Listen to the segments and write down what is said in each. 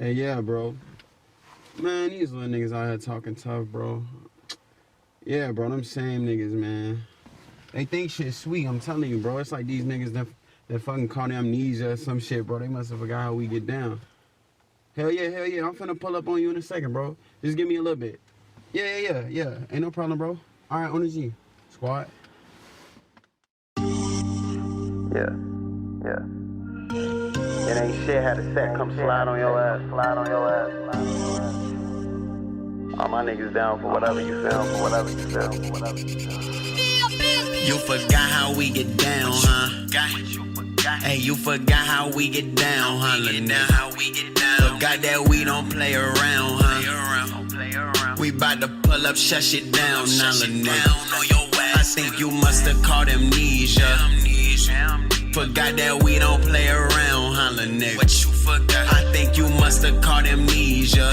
Hey, yeah, bro. Man, these little niggas out here talking tough, bro. Yeah, bro, them same niggas, man. They think shit sweet, I'm telling you, bro. It's like these niggas that fucking caught Amnesia or some shit, bro. They must have forgot how we get down. Hell yeah. I'm finna pull up on you in a second, bro. Just give me a little bit. Yeah. Ain't no problem, bro. All right, on the G. Squad. Yeah. It ain't shit, had a set come slide on your ass. All my niggas down for whatever you feel, You forgot how we get down, huh? Hey, you forgot how we get down, huh? Forgot that we don't play around, huh? We bout to pull up, shut shit down, now, I think you must have caught amnesia. Forgot that we don't play around, holla nigga. What you forgot? I think you must have caught amnesia.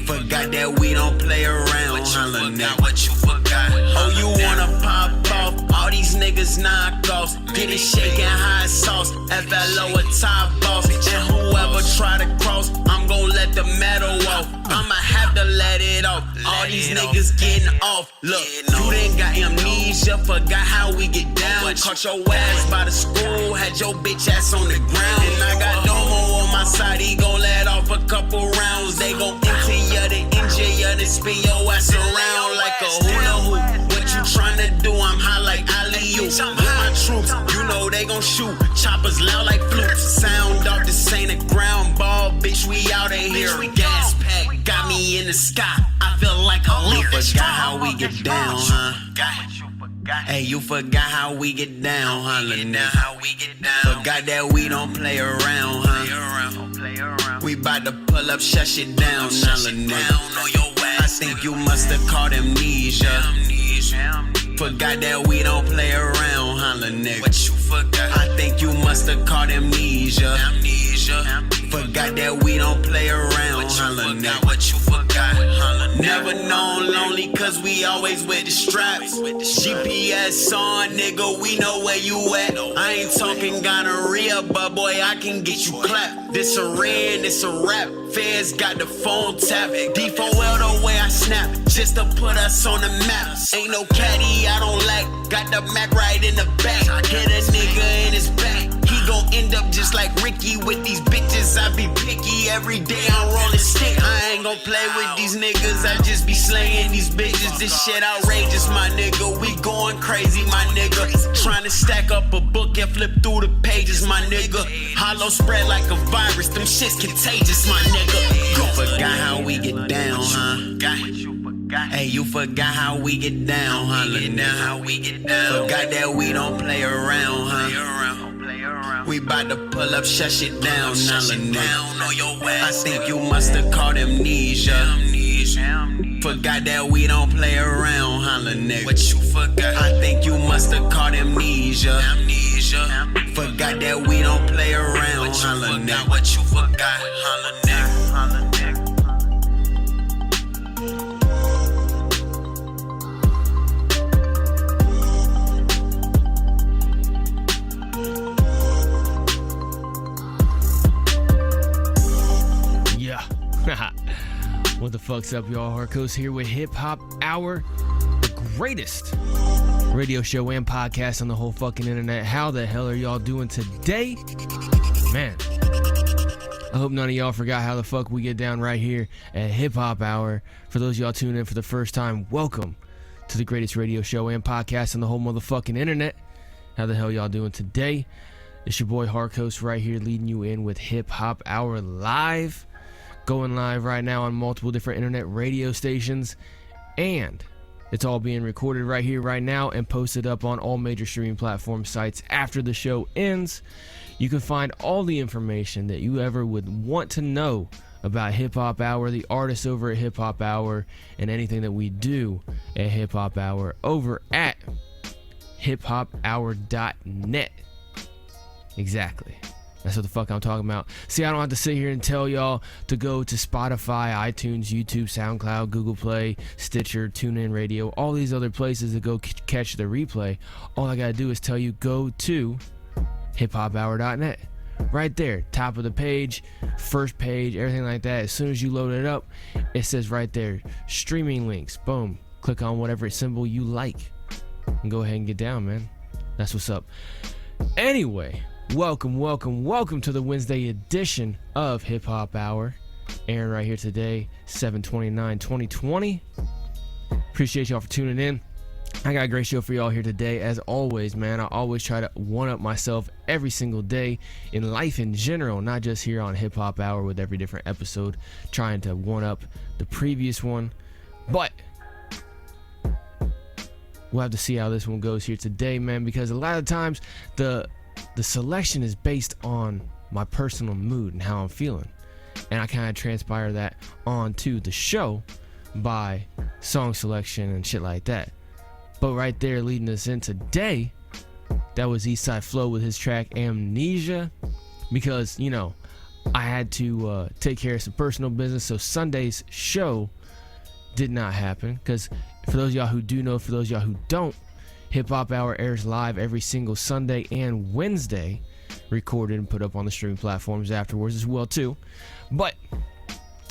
Forgot that we don't play around, holla nigga. What you forgot? Oh, you wanna pop off? All these niggas knockoffs. Get it shaking hot sauce. FLO a top boss. And whoever try to cross, I'm gon' let the metal off. I'ma have to let it off. All these niggas getting off. Look, you done got amnesia. Forgot how we get down. Caught your ass by the school. Had your bitch ass on the ground. And I got Domo on my side. He gon' let off a couple rounds. They gon' empty ya, they injure ya, they spin your ass around like a hula hoop. What you tryna do? I'm high like Ali-U. With my troops, you know they gon' shoot. Choppers loud like flutes. Sound off, this ain't a ground ball, bitch. We out of here. Gas pack got me in the sky. I feel like a leaf. Forgot how we get down, huh? Hey, you forgot how we get down, huh? Forgot that we don't play around, huh? We bout to pull up, shut shit down, now, I think you must have caught amnesia. Forgot that we don't play around, holla nigga. What you forgot? I think you must have caught amnesia. Forgot that we don't play around, holla nigga. What you forgot? Never known lonely, cause we always with the straps. GPS on, nigga, we know where you at. I ain't talking gonorrhea, but boy, I can get you clapped. This a red, this a rap. Feds got the phone tap. D4L the way I snap, just to put us on the map. Ain't no caddy, I don't lack. Got the Mac right in the back. Hit a nigga in his back. He gon' end up just like Ricky with these bitches. I be picky every day, I'm rolling stick. I ain't gon' play with these niggas, I just be slaying these bitches. This shit outrageous, my nigga. We going crazy, my nigga. Trying to stack up a book and flip through the pages, my nigga. Hollow spread like a virus, them shit's contagious, my nigga. You forgot how we get down, huh? Hey, you forgot how we get down, huh? Forgot that we don't play around, huh? We bout to pull up, shut shit down, now, I think you must have caught amnesia. Forgot that we don't play around, holla nigga. What you forgot? I think you must have caught amnesia. Forgot that we don't play around, holla nigga. What you forgot? Holla nigga. What the fuck's up, y'all? Harkos here with Hip Hop Hour, the greatest radio show and podcast on the whole fucking internet. How the hell are y'all doing today? Man, I hope none of y'all forgot how the fuck we get down right here at Hip Hop Hour. For those of y'all tuning in for the first time, welcome to the greatest radio show and podcast on the whole motherfucking internet. How the hell y'all doing today? It's your boy Harkos right here leading you in with Hip Hop Hour live. Going live right now on multiple different internet radio stations, and it's all being recorded right here, right now, and posted up on all major streaming platform sites after the show ends. You can find all the information that you ever would want to know about Hip Hop Hour, the artists over at Hip Hop Hour, and anything that we do at Hip Hop Hour over at hiphophour.net. Exactly. That's what the fuck I'm talking about. See, I don't have to sit here and tell y'all to go to Spotify, iTunes, YouTube, SoundCloud, Google Play, Stitcher, TuneIn Radio, all these other places to go catch the replay. All I gotta do is tell you, go to hiphophour.net. right there, top of the page, first page, everything like that. As soon as you load it up, it says right there, streaming links. Boom. Click on whatever symbol you like and go ahead and get down, man. That's what's up. Anyway, welcome to the Wednesday edition of Hip Hop Hour. Aaron right here today, 7/29/2020. Appreciate y'all for tuning in. I got a great show for y'all here today. As always, man, I always try to one-up myself every single day in life in general, not just here on Hip Hop Hour with every different episode, trying to one-up the previous one. But we'll have to see how this one goes here today, man, because a lot of times the selection is based on my personal mood and how I'm feeling. And I kind of transpire that onto the show by song selection and shit like that. But right there leading us in today, that was Eastside Flow with his track Amnesia. Because, you know, I had to take care of some personal business, so Sunday's show did not happen. Because for those of y'all who do know, for those of y'all who don't, Hip Hop Hour airs live every single Sunday and Wednesday, recorded and put up on the streaming platforms afterwards as well too. But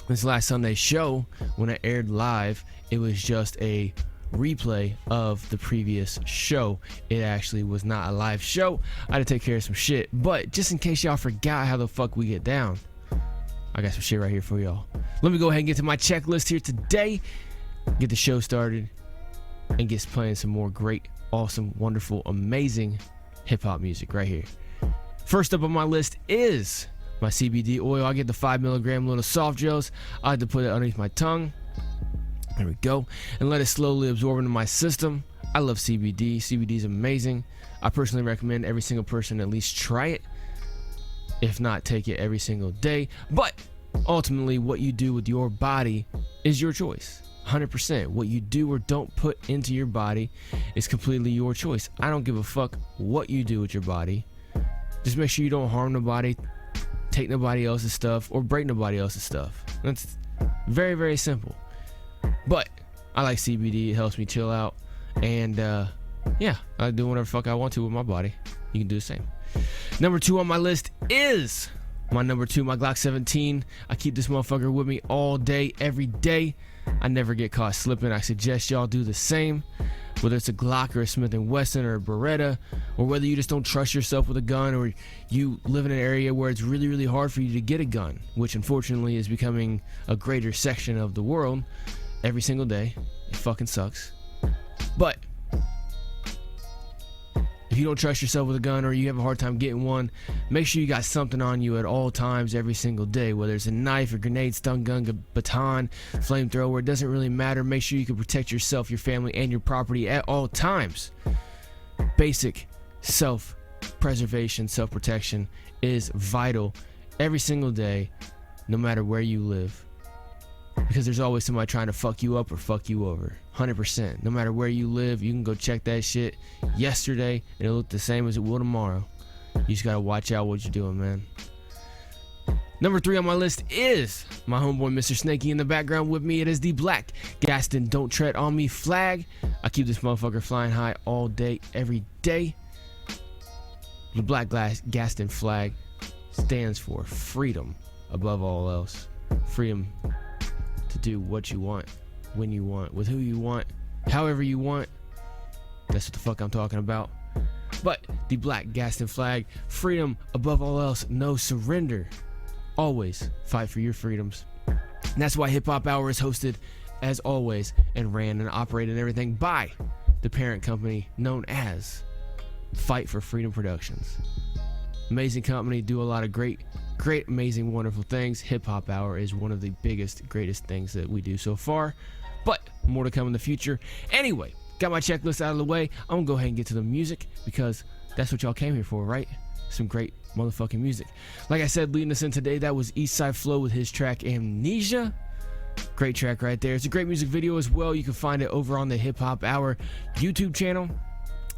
this last Sunday's show, when it aired live, it was just a replay of the previous show. It actually was not a live show. I had to take care of some shit, but just in case y'all forgot how the fuck we get down, I got some shit right here for y'all. Let me go ahead and get to my checklist here today, get the show started, and get playing some more great, awesome, wonderful, amazing hip-hop music right here. First up on my list is my CBD oil. I get the 5 milligram little soft gels. I like to put it underneath my tongue. There we go. And let it slowly absorb into my system. I love CBD. CBD is amazing. I personally recommend every single person at least try it. If not, take it every single day. But ultimately, what you do with your body is your choice. 100%. What you do or don't put into your body is completely your choice. I don't give a fuck what you do with your body. Just make sure you don't harm nobody, take nobody else's stuff, or break nobody else's stuff. That's very, very simple. But I like CBD. It helps me chill out. And yeah, I do whatever fuck I want to with my body. You can do the same. Number 2 on my list is my number 2, my Glock 17. I keep this motherfucker with me all day, every day. I never get caught slipping. I suggest y'all do the same. Whether it's a Glock or a Smith & Wesson or a Beretta, or whether you just don't trust yourself with a gun, or you live in an area where it's really, really hard for you to get a gun, which unfortunately is becoming a greater section of the world every single day. It fucking sucks. But if you don't trust yourself with a gun, or you have a hard time getting one, make sure you got something on you at all times every single day, whether it's a knife, a grenade, stun gun, a baton, flamethrower. It doesn't really matter. Make sure you can protect yourself, your family, and your property at all times. Basic self-preservation, self-protection is vital every single day, no matter where you live. Because there's always somebody trying to fuck you up or fuck you over. 100%. No matter where you live, you can go check that shit yesterday and it'll look the same as it will tomorrow. You just gotta watch out what you're doing, man. Number 3 on my list is my homeboy Mr. Snakey in the background with me. It is the Blac Gaston Don't Tread on Me flag. I keep this motherfucker flying high all day, every day. The Blac Gaston flag stands for freedom above all else. Freedom to do what you want, when you want, with who you want, however you want. That's what the fuck I'm talking about. But the Blac Gaston flag, freedom above all else, no surrender. Always fight for your freedoms. And that's why Hip Hop Hour is hosted, as always, and ran and operated and everything by the parent company known as Fight for Freedom Productions. Amazing company, do a lot of great, amazing, wonderful things. Hip Hop Hour is one of the biggest, greatest things that we do so far, but more to come in the future. Anyway, got my checklist out of the way. I'm gonna go ahead and get to the music, because that's what y'all came here for, right? Some great motherfucking music. Like I said, leading us in today, that was Eastside Flow with his track Amnesia. Great track right there. It's a great music video as well. You can find it over on the Hip Hop Hour YouTube channel.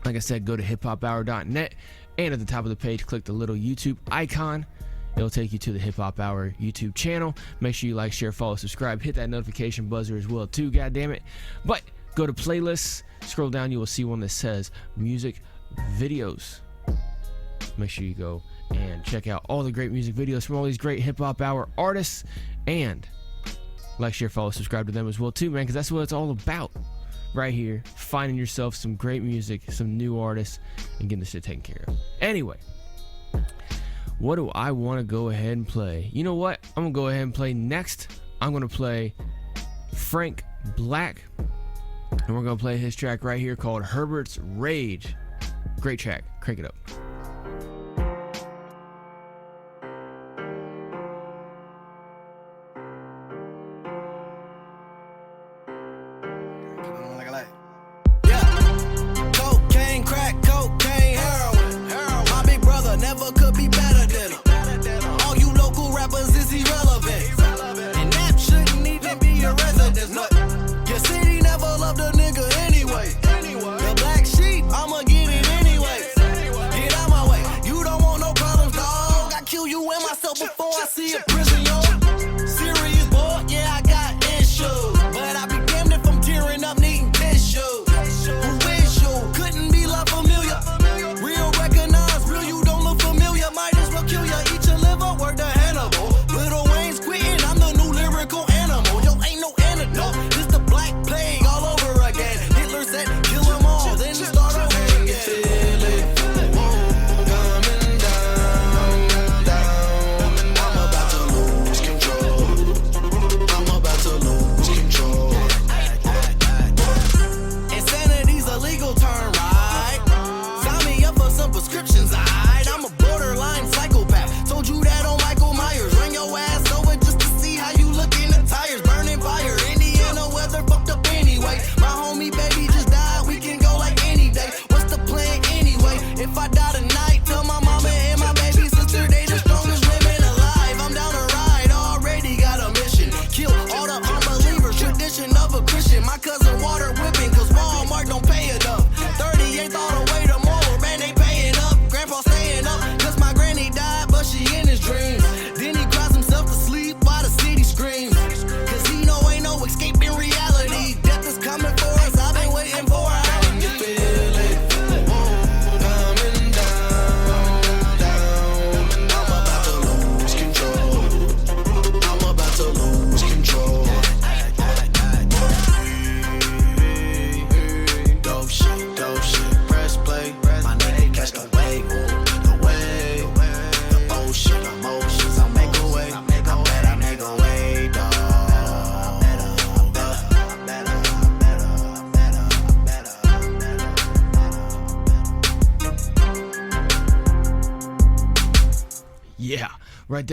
Like I said, go to hiphophour.net, and at the top of the page, click the little YouTube icon. It'll take you to the Hip Hop Hour YouTube channel. Make sure you like, share, follow, subscribe. Hit that notification buzzer as well too, goddammit. But go to playlists, scroll down, you will see one that says music videos. make sure you go and check out all the great music videos from all these great Hip Hop Hour artists, and like, share, follow, subscribe to them as well too, man, because that's what it's all about right here. Finding yourself some great music, some new artists, and getting the shit taken care of. Anyway, what do I want to go ahead and play? You know what? I'm going to go ahead and play next. I'm going to play Franc, Blac, and we're going to play his track right here called Herbert's Rage. Great track. Crank it up.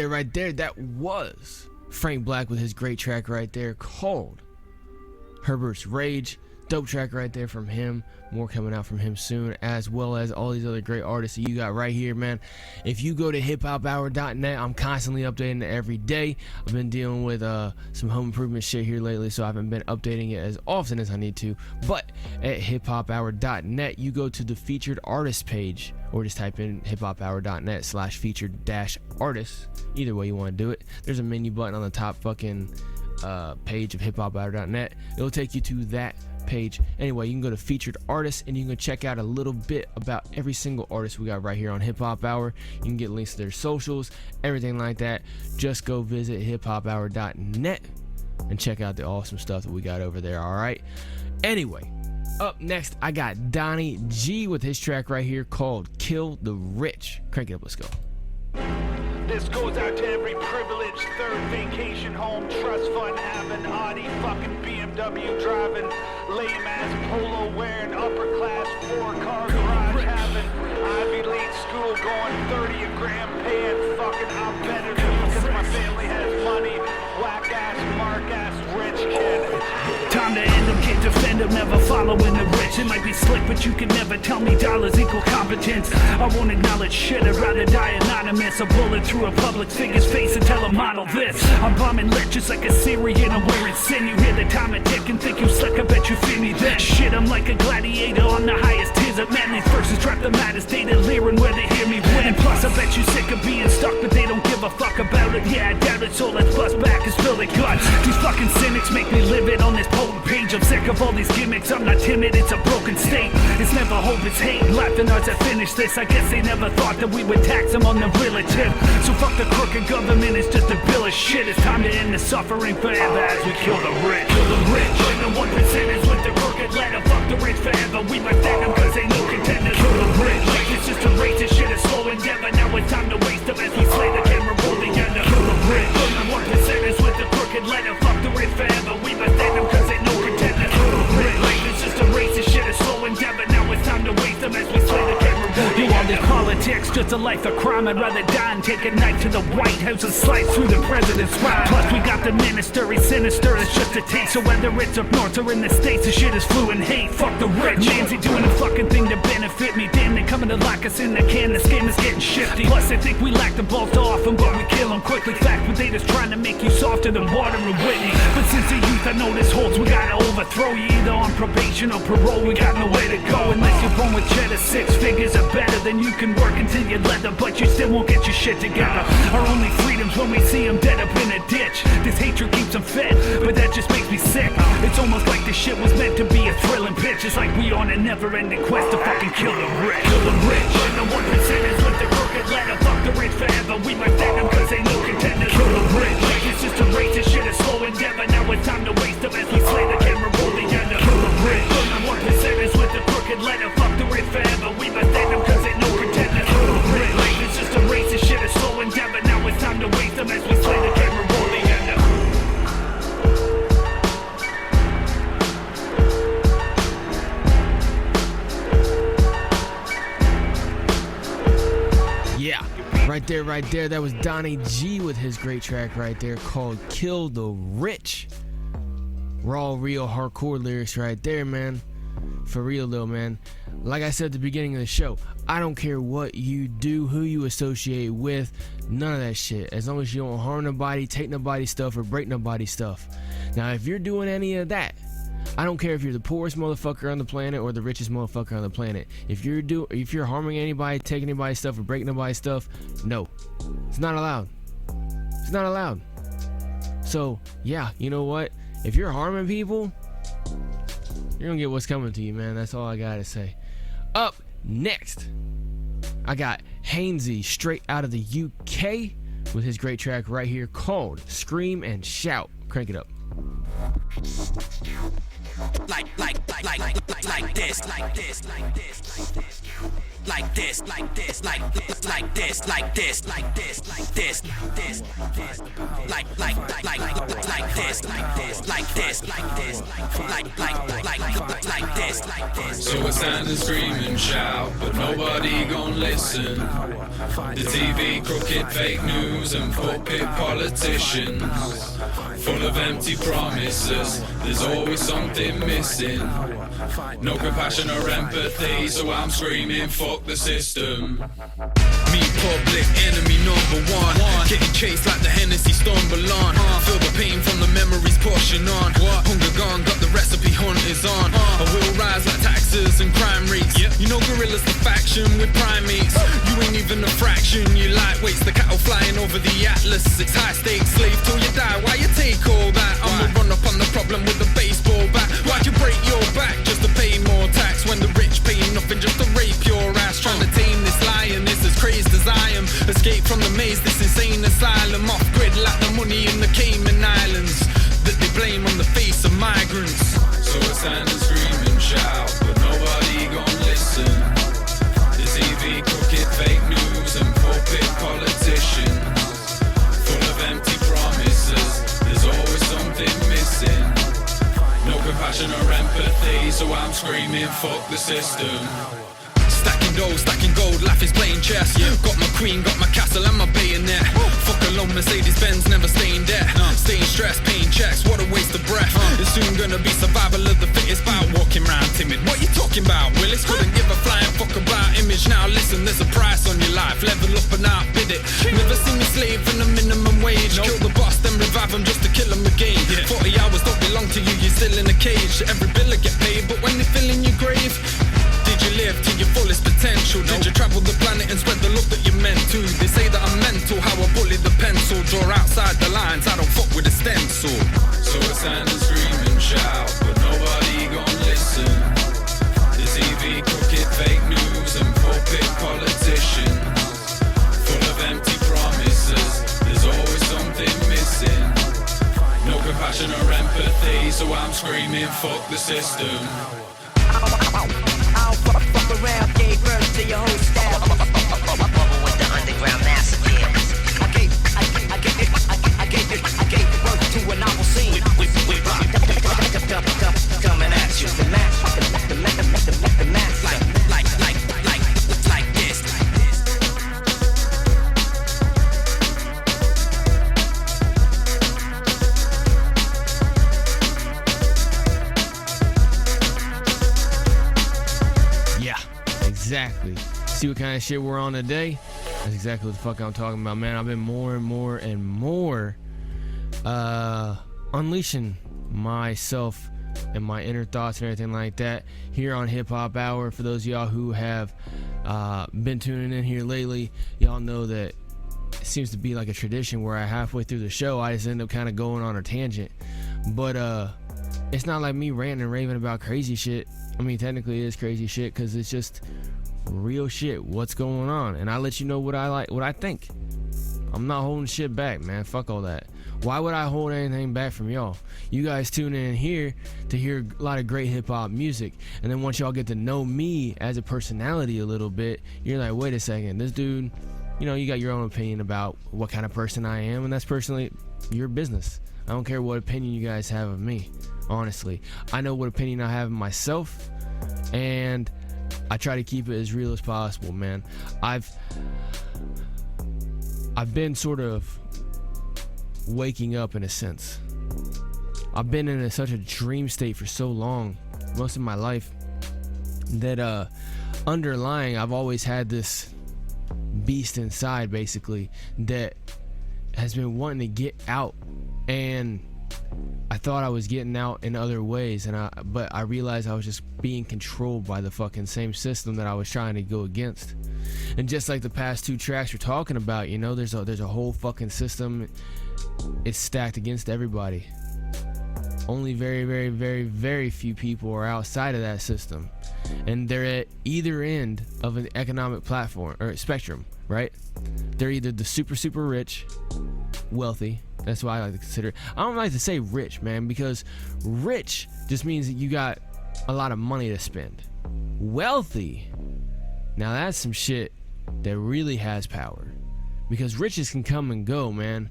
Right there, that was Franc Blac with his great track right there called Herbert's Rage. Dope track right there from him. More coming out from him soon, as well as all these other great artists that you got right here, man. If you go to hiphophour.net, I'm constantly updating it every day. I've been dealing with some home improvement shit here lately, so I haven't been updating it as often as I need to. But at hiphophour.net, you go to the featured artist page, or just type in hiphophour.net/featured-artists. Either way you want to do it. There's a menu button on the top fucking page of hiphophour.net. It'll take you to that page. Anyway, you can go to featured artists and you can check out a little bit about every single artist we got right here on Hip Hop Hour. You can get links to their socials, everything like that. Just go visit hiphophour.net and check out the awesome stuff that we got over there. All right. Anyway, up next I got Donny G with his track right here called Kill the Rich. Crank it up, let's go. This goes out to every privileged third vacation home, trust fund having, Audi fucking BMW driving, lame ass polo wearing, upper class 4-car garage having, Ivy League school going 30 a gram paying, fucking I'm better than you because my family has money, whack ass, mark ass, rich kid. Time to end them, can't defend them, never following the rich. It might be slick, but you can never tell me dollars equal competence. I won't acknowledge shit, I'd rather die anonymous. A bullet through a public figure's face and tell a model this. I'm bombing lit just like a Syrian, I'm wearing sin. You hear the time I tick and think you slick, I bet you feel me then. Shit, I'm like a gladiator on the highest tiers of man. These verses trap the maddest, they delirium where they hear me win. And plus I bet you sick of being stuck, but they don't give a fuck about it. Yeah, I doubt it, so let's bust back and spill the guts. These fucking cynics make me live it on this potent page. I'm sick of all these gimmicks, I'm not timid, it's a broken state. It's never the hope is hate. Laughing ours that finish this. I guess they never thought that we would tax them on the relative. So fuck the crooked government, it's just a bill of shit. It's time to end the suffering forever as we kill the rich. Kill the rich, and the 1%ers with the crooked letter. Fuck the rich forever, we must end them cause they no contenders. Kill the rich, like it's just a race, this shit is slow endeavor. Now it's time to waste them as we slay the camera roll the ender. Kill the rich, and the 1%ers with the crooked letter. Fuck the rich forever, we must end them cause they no contenders. Kill the rich, like it's just a race, this shit is slow endeavor. Now it's time to waste them as we slay the camera roll the ender. All this politics, just a life of crime. I'd rather die and take a knife to the White House and slice through the president's spine. Plus we got the minister, he's sinister, it's just a taste. So whether it's up north or in the States, the shit is flu and hate. Fuck the rich, Nancy doing a fucking thing to benefit me. Damn, they coming to lock us in the can, this game is getting shifty. Plus they think we lack the balls to off them, but we kill them quickly. Fact, but they just trying to make you softer than water and Whitney. But since the youth I know this holds, we gotta overthrow you. Either on probation or parole, we got nowhere to go. Unless you're born with cheddar, 6 figures or better, then you can work until you're leather, but you still won't get your shit together. Our only freedom's when we see them dead up in a ditch. This hatred keeps them fed, but that just makes me sick. It's almost like this shit was meant to be a thrilling pitch. It's like we on a never-ending quest to fucking kill the rich. Kill the rich, and the 1%ers with the crooked letter. Fuck the rich forever, we might thank them cause they no contenders. Kill the rich, like it's just a race, this shit is slow endeavor. Now it's time to waste them as we slay the camera roll the ender. Kill the rich, and the 1%ers with the crooked letter. Fuck the rich forever, we might thank them cause they no contenders. Kill the rich, like it's just a race, this shit is slow endeavor. Now it's time to waste them as we slay the camera roll the ender. Yeah, right there. That was Donny G with his great track right there called Kill the Rich. Raw, real, hardcore lyrics right there, man. For real though, man. Like I said at the beginning of the show, I don't care what you do, who you associate with, none of that shit. As long as you don't harm nobody, take nobody's stuff, or break nobody's stuff. Now, if you're doing any of that, I don't care if you're the poorest motherfucker on the planet or the richest motherfucker on the planet. If you're harming anybody, taking anybody's stuff, or breaking nobody's stuff, no. It's not allowed. It's not allowed. So, yeah, you know what? If you're harming people, you're gonna get what's coming to you, man. That's all I gotta say. Up next, I got Haynesy straight out of the UK with his great track right here called Scream and Shout. Crank it up. Like this. Like this, like this, like this, like this, like this, like this, like this, like this, like this, like this. So I stand and scream and shout, but nobody gon' listen. The TV, crooked fake news and pulpit politicians, full of empty promises. There's always something missing. No compassion or empathy, so I'm screaming, fuck the system. Me public enemy number one, getting chased like the Hennessy stumble on. Feel the pain from the memories pushing on. Hunger gone, got the recipe hunters on. I will rise like taxes and crime rates. You know gorillas the faction with primates. You ain't even a fraction, you lightweights. The cattle flying over the atlas. It's high stakes, slave till you die. Why you take all that? I'ma run up on the problem with a baseball bat. Why'd you break your back just to pay more tax when the rich pay nothing just to rape your ass? Trying to tame this lion, this as crazed as I am. Escape from the maze, this insane asylum. Off grid like the money in the Cayman Islands that they blame on the face of migrants. So I stand and scream and shout, but nobody gon' listen. The TV, crooked fake news and pulpit politicians, full of empty promises. There's always something missing. No compassion or empathy, so I'm screaming, fuck the system. Stacking gold, life is playing chess. Got my queen, got my castle and my bayonet. Fuck alone, Mercedes-Benz, never stay in debt. Staying stressed, paying checks, what a waste of breath. It's soon gonna be survival of the fittest. About walking around timid, what you talking about, Willis? Couldn't give a flying fuck about image. Now listen, there's a price on your life. Level up and outbid it. Never seen me slave in a minimum wage. Kill the boss, then revive him just to kill him again. 40 hours don't belong to you, you're still in a cage. Every bill get paid, but when they fill in your grave, did you live to your fullest potential? Did you travel the planet and spread the love that you meant to? They say that I'm mental, how I bully the pencil. Draw outside the lines, I don't fuck with a stencil. So I stand and scream and shout, but nobody gon' listen. The TV, crooked screaming, fuck the system. I'll fuck around, gave birth to your whole style. Bubble with the underground massive, yeah. I gave birth to a novel scene. We rock, coming at you. The match, like this. Yeah, exactly. See what kind of shit we're on today? That's exactly what the fuck I'm talking about, man. I've been more and more unleashing myself and my inner thoughts and everything like that here on HipHop Hour. For those of y'all who have been tuning in here lately, y'all know that it seems to be like a tradition where I halfway through the show I just end up kind of going on a tangent. But it's not like me ranting and raving about crazy shit. I mean, technically it is crazy shit because it's just real shit, what's going on, and I let you know what I like, what I think. I'm not holding shit back, man. Fuck all that. Why would I hold anything back from y'all? You guys tune in here to hear a lot of great hip-hop music, and then once y'all get to know me as a personality a little bit, you're like, wait a second, this dude, you know, you got your own opinion about what kind of person I am, and that's personally your business. I don't care what opinion you guys have of me, honestly. I know what opinion I have of myself, and I try to keep it as real as possible, man. I've been sort of waking up in a sense. I've been in such a dream state for so long, most of my life, that underlying, I've always had this beast inside, basically, that has been wanting to get out, and I thought I was getting out in other ways, but I realized I was just being controlled by the fucking same system that I was trying to go against. And just like the past two tracks we're talking about, you know, there's a whole fucking system. It's stacked against everybody. Only very, very, very, very few people are outside of that system, and they're at either end of an economic platform or spectrum, right? They're either the super, super rich, wealthy. That's what I like to consider it. I don't like to say rich, man, because rich just means that you got a lot of money to spend. Wealthy, now that's some shit that really has power, because riches can come and go, man.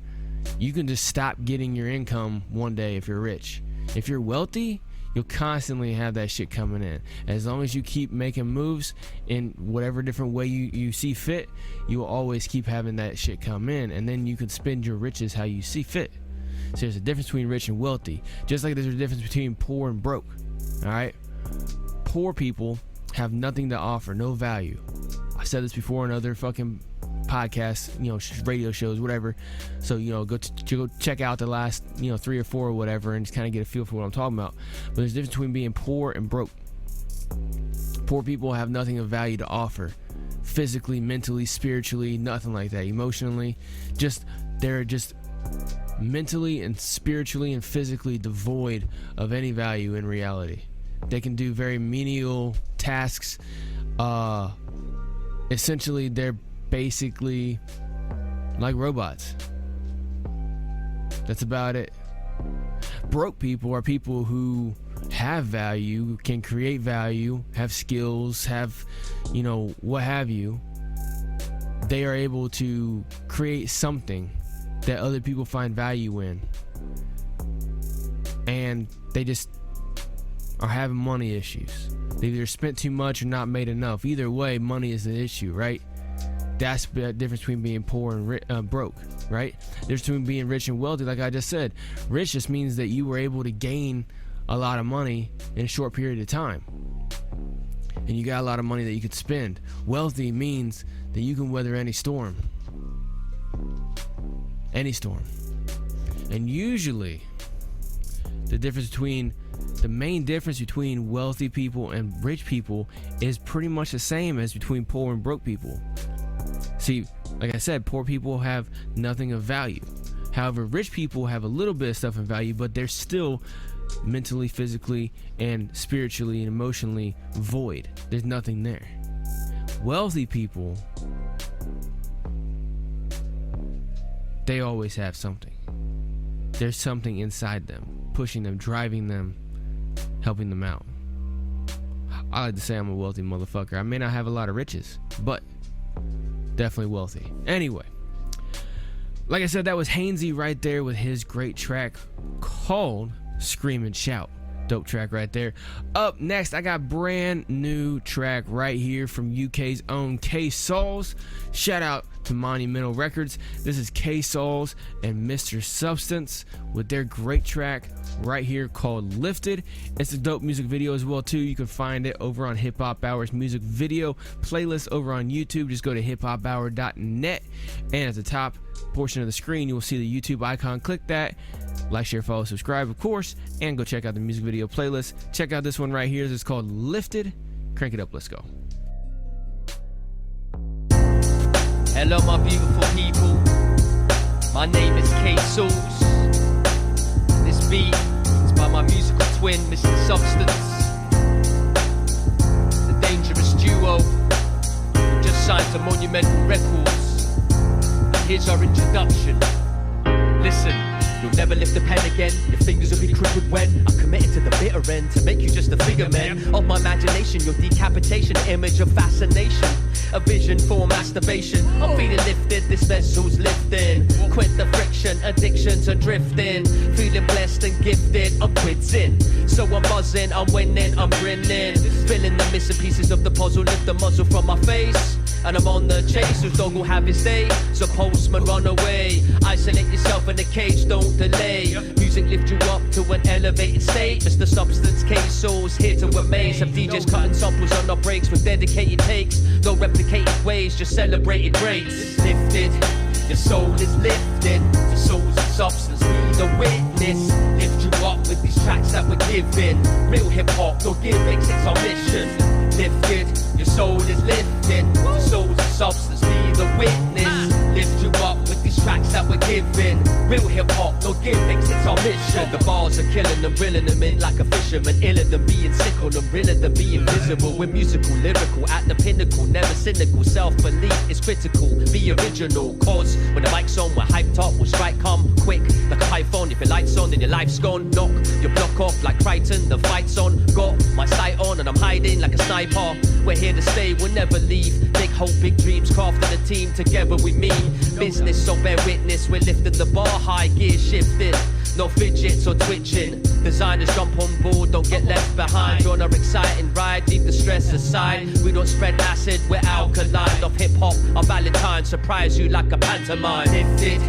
You can just stop getting your income one day if you're rich. If you're wealthy, you'll constantly have that shit coming in. As long as you keep making moves in whatever different way you see fit, you will always keep having that shit come in, and then you can spend your riches how you see fit. So there's a difference between rich and wealthy, just like there's a difference between poor and broke. All right, poor people have nothing to offer, no value. I said this before in other fucking podcasts, you know, radio shows, whatever. So, you know, go check out the last, you know, 3 or 4 or whatever, and just kind of get a feel for what I'm talking about. But there's a difference between being poor and broke. Poor people have nothing of value to offer, physically, mentally, spiritually, nothing like that. Emotionally, they're just mentally and spiritually and physically devoid of any value in reality. They can do very menial tasks. Essentially, they're basically like robots. That's about it. Broke people are people who have value, can create value, have skills, have, you know, what have you. They are able to create something that other people find value in, and they just are having money issues. They either spent too much or not made enough. Either way, money is the issue, right? That's the difference between being poor and broke, right? There's between being rich and wealthy. Like I just said, rich just means that you were able to gain a lot of money in a short period of time, and you got a lot of money that you could spend. Wealthy means that you can weather any storm. Any storm. And usually, the main difference between wealthy people and rich people is pretty much the same as between poor and broke people. See, like I said, poor people have nothing of value. However, rich people have a little bit of stuff of value, but they're still mentally, physically, and spiritually and emotionally void. There's nothing there. Wealthy people, they always have something. There's something inside them, pushing them, driving them, helping them out. I like to say I'm a wealthy motherfucker. I may not have a lot of riches, but definitely wealthy. Anyway, like I said, that was Haynesy right there with his great track called Scream and Shout. Dope track right there. Up next, I got brand new track right here from UK's own K-Saulz. Shout out to Monumental Records. This is K-Saulz and Mr. Substance with their great track right here called Lifted. It's a dope music video as well too. You can find it over on HipHop Hour's music video playlist over on YouTube. Just go to hiphophour.net, and at the top portion of the screen you will see the YouTube icon. Click that. Like, share, follow, subscribe, of course, and go check out the music video playlist. Check out this one right here. This is called Lifted. Crank it up. Let's go. Hello, my beautiful people. My name is K-Saulz. This beat is by my musical twin, Mr. Substance. The dangerous duo who just signed to Monumental Records. And here's our introduction. Listen. You'll never lift a pen again, your fingers will be crippled when I'm committed to the bitter end, to make you just a figment of my imagination, your decapitation, image of fascination, a vision for masturbation. I'm feeling lifted, this vessel's lifting, quit the friction, addictions are drifting, feeling blessed and gifted, I'm quitting, so I'm buzzing, I'm winning, I'm grinning, filling the missing pieces of the puzzle, lift the muzzle from my face. And I'm on the chase, whose dog will have his day. So postman, run away. Isolate yourself in a cage, don't delay. Music lift you up to an elevated state. Mr. Substance, K-Saulz, here to amaze. Have DJs cutting samples on our breaks with dedicated takes. No replicated ways, just celebrated rates. Lifted, your soul is lifted. The soul's a substance, be the witness. Lift you up with these tracks that we're giving. Real hip-hop, no gimmicks, it's our mission. Lifted, your soul is lifted. The soul's a substance, be the witness. Lift you up with these tracks that we're giving. Real hip-hop, no gimmicks, it's our mission. The bars are killing them, reeling them in like a fisherman. Iller than being sick on them, realer than being visible. We're musical, lyrical, at the pinnacle, never cynical. Self-belief is critical, be original. Cause when the mic's on, we're hyped up, we'll strike come quick like a python. If your light's on, then your life's gone. Knock your block off like Crichton, the fight's on. Got my sight on and I'm hiding like a sniper. We're here to stay, we'll never leave. Big hope, big dreams, crafting a team. Together we mean business, so bear witness. We're lifting the bar high, gear shifting. No fidgets or twitching. Designers jump on board, don't get left behind. You're on our exciting ride, leave the stress aside. We don't spread acid, we're alkaline. Of hip-hop, our Valentine, surprise you like a pantomime. Lifted,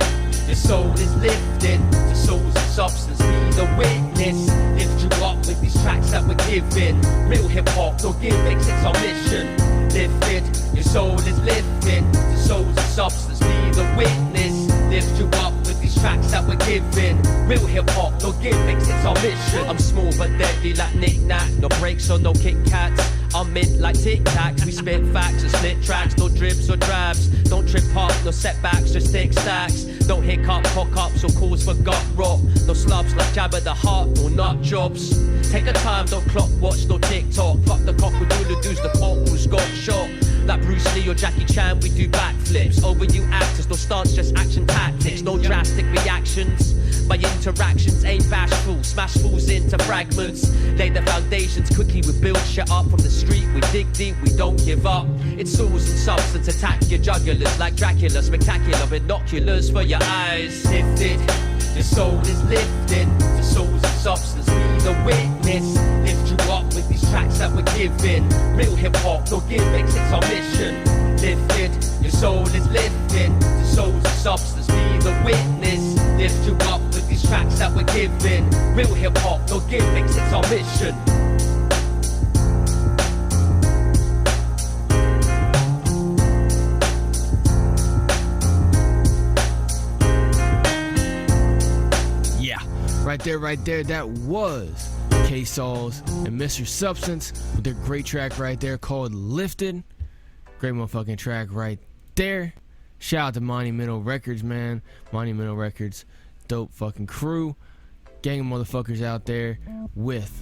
your soul is lifted. The soul's a substance, be the witness. Lift you up with these tracks that we're giving. Real hip-hop, no gimmicks, it's our mission. Lifted, your soul is lifted. The soul's a substance, be the witness. Lift you up with these tracks that we're giving. Real hip-hop, no gimmicks, it's our mission. I'm small but deadly like knick-knack. No breaks or no Kit Kats. I'm mint like Tic Tacs. We spit facts and split tracks. No dribs or drabs. Don't trip up, no setbacks, just take stacks. Don't hiccup, cock-ups or cause for gut rot. No slubs like Jabba the Hutt or nut jobs. Take the time, don't clock watch, no TikTok. Fuck the cock-a-doodle-doos, the corporals got shot. Like Bruce Lee or Jackie Chan, we do backflips. Over you actors, no stance, just action tactics. No drastic reactions. My interactions ain't bashful. Smash fools into fragments. Lay the foundations quickly, we build shit up. From the street, we dig deep, we don't give up. It's sauce and substance, attack your jugulars like Dracula. Spectacular binoculars for your eyes. Lifted, your soul is lifted. The soul's a substance, be the witness. Lift you up with these tracks that we're giving. Real hip-hop, no gimmicks, it's our mission. Lifted, your soul is lifted. The soul's a substance, be the witness. Lift you up with these tracks that we're giving. Real hip-hop, no gimmicks, it's our mission. Right there, that was K-Saulz and Mr. Substance with their great track right there called Lifted. Great motherfucking track right there. Shout out to Monumental Records, man. Monumental Records, dope fucking crew. Gang of motherfuckers out there with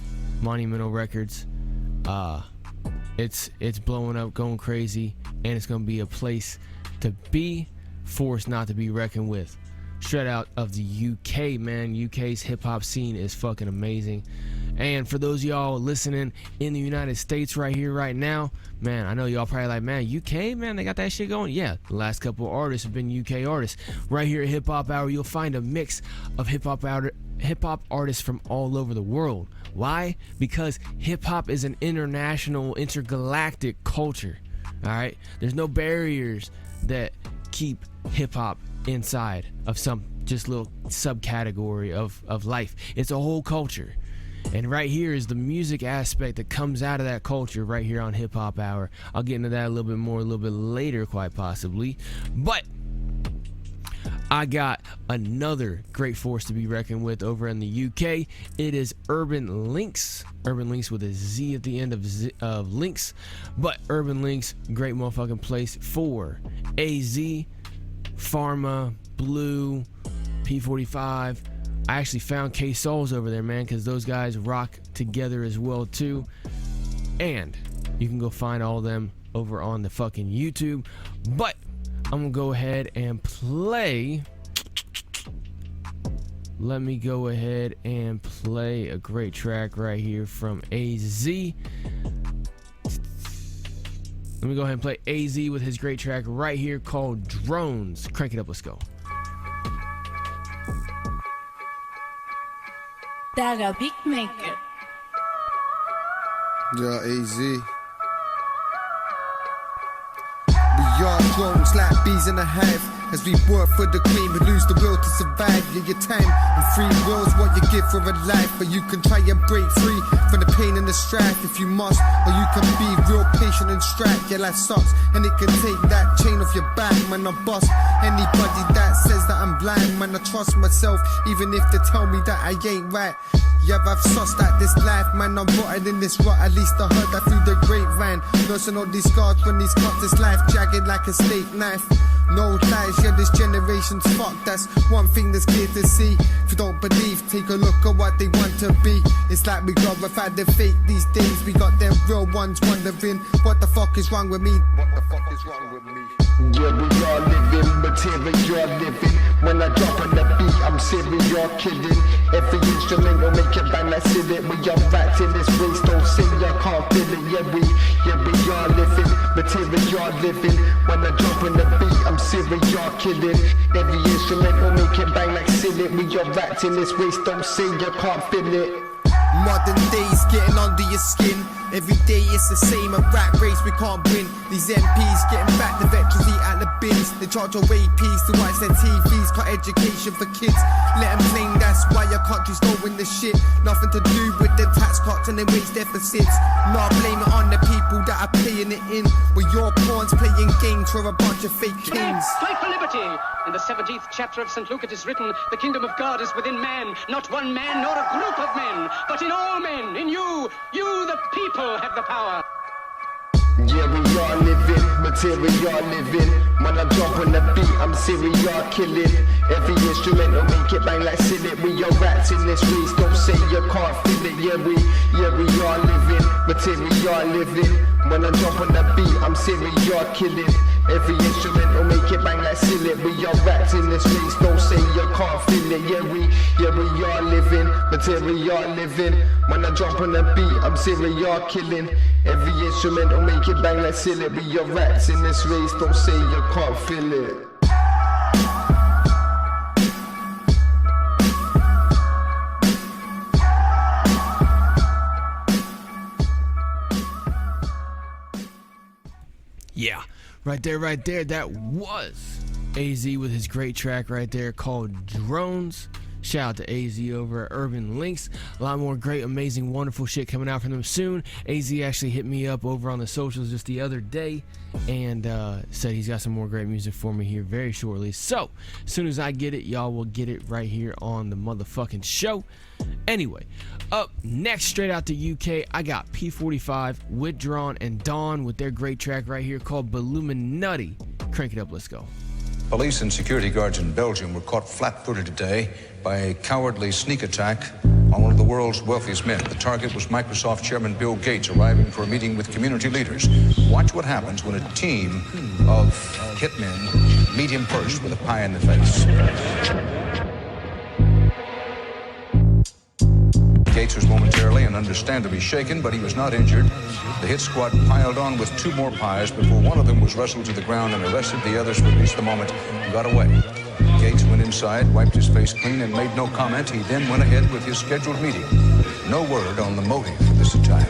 Monumental Records. It's blowing up, going crazy, and it's gonna be a place to be, force not to be reckoned with. Straight out of the UK, man. UK's hip-hop scene is fucking amazing. And for those of y'all listening in the United States right here, right now, man, I know y'all probably like, man, UK, man, they got that shit going. Yeah, the last couple of artists have been UK artists. Right here at Hip Hop Hour, you'll find a mix of hip hop artists from all over the world. Why? Because hip hop is an international, intergalactic culture. All right, there's no barriers that keep hip hop inside of some just little subcategory of life. It's a whole culture. And right here is the music aspect that comes out of that culture right here on Hip Hop Hour. I'll get into that a little bit more a little bit later, quite possibly. But I got another great force to be reckoned with over in the UK. It is Urban Links. Urban Links with a Z at the end of Links. But Urban Links, great motherfucking place for A-Zee, Pharma, Blue, P45. I actually found K-Saulz over there, man, because those guys rock together as well, too. And you can go find all of them over on the fucking YouTube. But I'm going to go ahead and play. Let me go ahead and play a great track right here from A-Zee. Let me go ahead and play A-Zee with his great track right here called Drones. Crank it up, let's go. Daga Beatmaker. Yeah, A-Zee. We are drones like bees in a hive. As we work for the queen, we lose the will to survive. Yeah, your time and free will's what you give for a life. But you can try and break free from the pain and the strife if you must. Or you can be real patient and strike. Yeah, life sucks, and it can take that chain off your back. Man, I bust anybody that says that I'm blind. Man, I trust myself, even if they tell me that I ain't right. Yeah, I've sussed at this life, man, I'm rotted in this rut. At least I heard that through the grapevine. Nursing all these scars when these cuts, this life jagged like a steak knife. No lies, yeah, this generation's fucked. That's one thing that's clear to see. If you don't believe, take a look at what they want to be. It's like we glorified the fake these days. We got them real ones wondering what the fuck is wrong with me. What the fuck is wrong with me? Yeah, we all living, material living. When I drop on the beat, I'm serial killing. Every instrument will make it bang like silly. We all rats in this race, don't say I can't feel it. Yeah, we all living, material living. When I drop on the beat, I'm serial killing. Every instrument will make it bang like silly. We all rats in this race, don't say I can't feel it. Modern days getting under your skin. Every day it's the same, a rat race we can't win. These MPs getting back the veterans eat at the bins. They charge away peace to watch their TVs, cut education for kids. Let them claim that's why your country's going the shit. Nothing to do with the tax cuts and their wage deficits. Nah, blame it on the people that are paying it in. With your pawns playing games for a bunch of fake kings. Fight for liberty! In the 17th chapter of St. Luke it is written, the kingdom of God is within man, not one man nor a group of men, but in all men, in you the people have the power. Yeah, we all living, material living. When I drop on the beat, I'm serial killing. Every instrument will make it bang like silly. We all rats in this race, don't say you can't feel it. Yeah, we all living, material living. When I drop on the beat, I'm serial killing. Every instrument will make it bang like silly. We all rats in this race, don't say you can't feel it. Yeah, we all living, material living. When I drop on the beat, I'm serial killing. Every instrument will make it bang like silly. We all rats in this race, don't say you can't feel it. Yeah, right there, that was A-Zee with his great track right there called Drones. Shout out to A-Zee over at Urban Links. A lot more great, amazing, wonderful shit coming out from them soon. A-Zee actually hit me up over on the socials just the other day and said he's got some more great music for me here very shortly. So, as soon as I get it, y'all will get it right here on the motherfucking show. Anyway, up next, straight out the UK, I got P45, WITHDRAWN, and D.R.E.A.M with their great track right here called BILLUMINUTTY. Crank it up, let's go. Police and security guards in Belgium were caught flat-footed today by a cowardly sneak attack on one of the world's wealthiest men. The target was Microsoft Chairman Bill Gates arriving for a meeting with community leaders. Watch what happens when a team of hitmen meet him first with a pie in the face. Gates was momentarily and understandably shaken, but he was not injured. The hit squad piled on with 2 more pies before one of them was wrestled to the ground and arrested. The others released the moment and got away. Gates went inside, wiped his face clean, and made no comment. He then went ahead with his scheduled meeting. No word on the motive for this attack.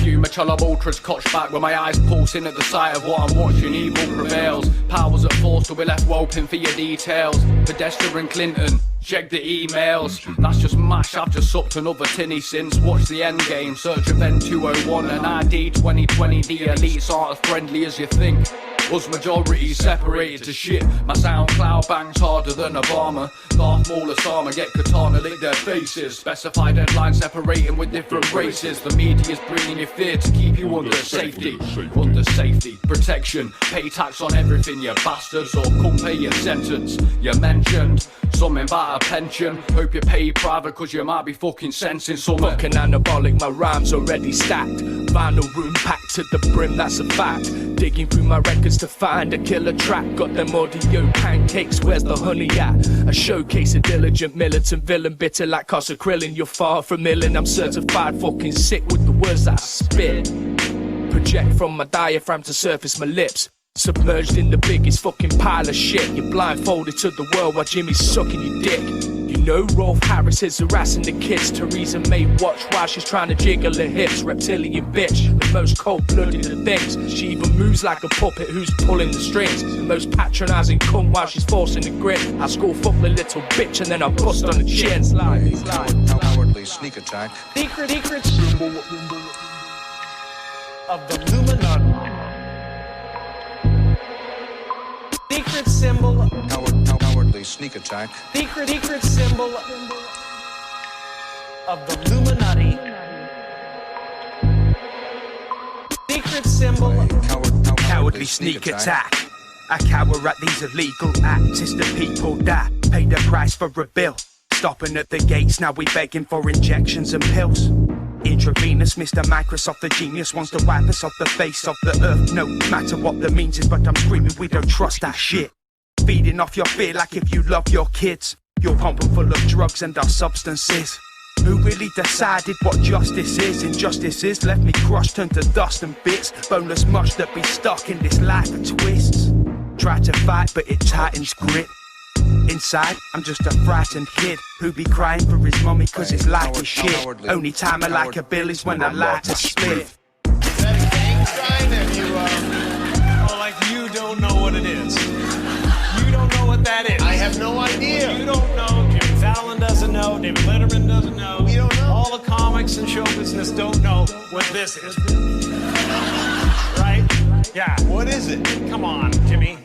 My Chalab ultras cotch back with my eyes pulsing at the sight of what I'm watching. Evil prevails. Powers at force to be left woping for your details. Pedestrian Clinton, check the emails. That's just mash, I've just supped another tinny since. Watch the end game, search event 201 and ID 2020. The elites aren't as friendly as you think. Us majority separated to shit. My SoundCloud bangs harder than a bomber. Darth Maul Osama get katana lick their faces. Specify deadlines separating with different races. The media's bringing you fear to keep you under safety. Under safety, protection. Pay tax on everything, you bastards, or come pay your sentence. You mentioned something about a pension. Hope you pay private cause you might be fucking sensing something. Fucking anabolic, my rhymes already stacked. Vinyl room packed to the brim, that's a fact. Digging through my records to find a killer track. Got them audio pancakes, where's the honey at? A showcase a diligent militant villain. Bitter like Casa Krillin, you're far from millin'. I'm certified fucking sick with the words that I spit. Project from my diaphragm to surface my lips. Submerged in the biggest fucking pile of shit. You're blindfolded to the world while Jimmy's sucking your dick. You know Rolf Harris is harassing the kids. Theresa May watch while she's trying to jiggle her hips. Reptilian bitch, the most cold-blooded of things. She even moves like a puppet who's pulling the strings. The most patronising cunt while she's forcing the grin. I score fuck the little bitch and then I bust on the chin. Slide. Cowardly sneak attack. Secret symbol of the Illuminati. Secret symbol. Cowardly sneak attack. Secret symbol of the Illuminati. Secret symbol. Cowardly sneak attack. I cower at these illegal acts. It's the people that pay the price for a bill. Stopping at the gates, now we begging for injections and pills. Intravenous, Mr. Microsoft, the genius wants to wipe us off the face of the earth. No matter what the means is, but I'm screaming we don't trust that shit. Feeding off your fear like if you love your kids. You're pumping full of drugs and our substances. Who really decided what justice is? Injustice is left me crushed, turned to dust and bits. Boneless mush that be stuck in this life of twists. Try to fight, but it tightens grip. Inside, I'm just a frightened kid who be crying for his mummy cause his life is shit. Only time I like a bill is when I light a split. Is that a gang sign? Have you, oh, like you don't know what it is. You don't know what that is. I have no idea. You don't know. Jimmy Fallon doesn't know. David Letterman doesn't know. We don't know. All the comics and show business don't know what this is. Right? Yeah. What is it? Come on, Jimmy.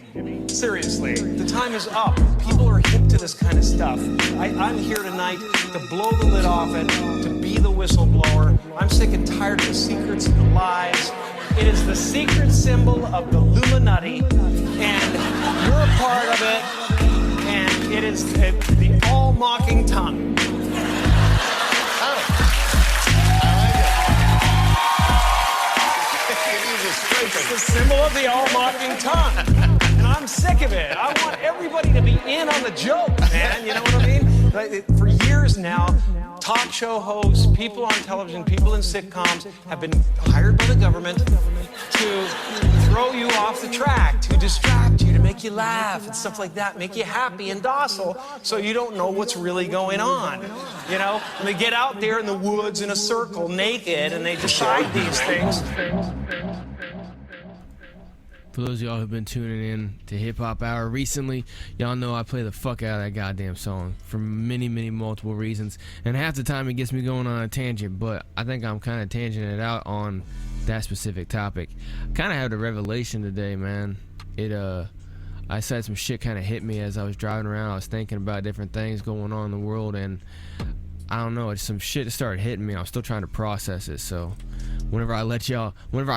Seriously, the time is up. People are hip to this kind of stuff. I'm here tonight to blow the lid off it, to be the whistleblower. I'm sick and tired of the secrets and the lies. It is the secret symbol of the Illuminati, and you're a part of it, and it is the all-mocking tongue. It's the symbol of the all-mocking tongue. And I'm sick of it. I want everybody to be in on the joke, man. You know what I mean? For years now, talk show hosts, people on television, people in sitcoms have been hired by the government to throw you off the track, to distract you, to make you laugh and stuff like that, make you happy and docile so you don't know what's really going on. You know? And they get out there in the woods in a circle naked and they decide these things. For those of y'all who've been tuning in to Hip Hop Hour recently, y'all know I play the fuck out of that goddamn song for many, many multiple reasons. And half the time it gets me going on a tangent, but I think I'm kind of tangenting it out on that specific topic. Kind of had a revelation today, man. I said some shit kind of hit me as I was driving around. I was thinking about different things going on in the world, and I don't know, some shit started hitting me. I'm still trying to process it, so whenever I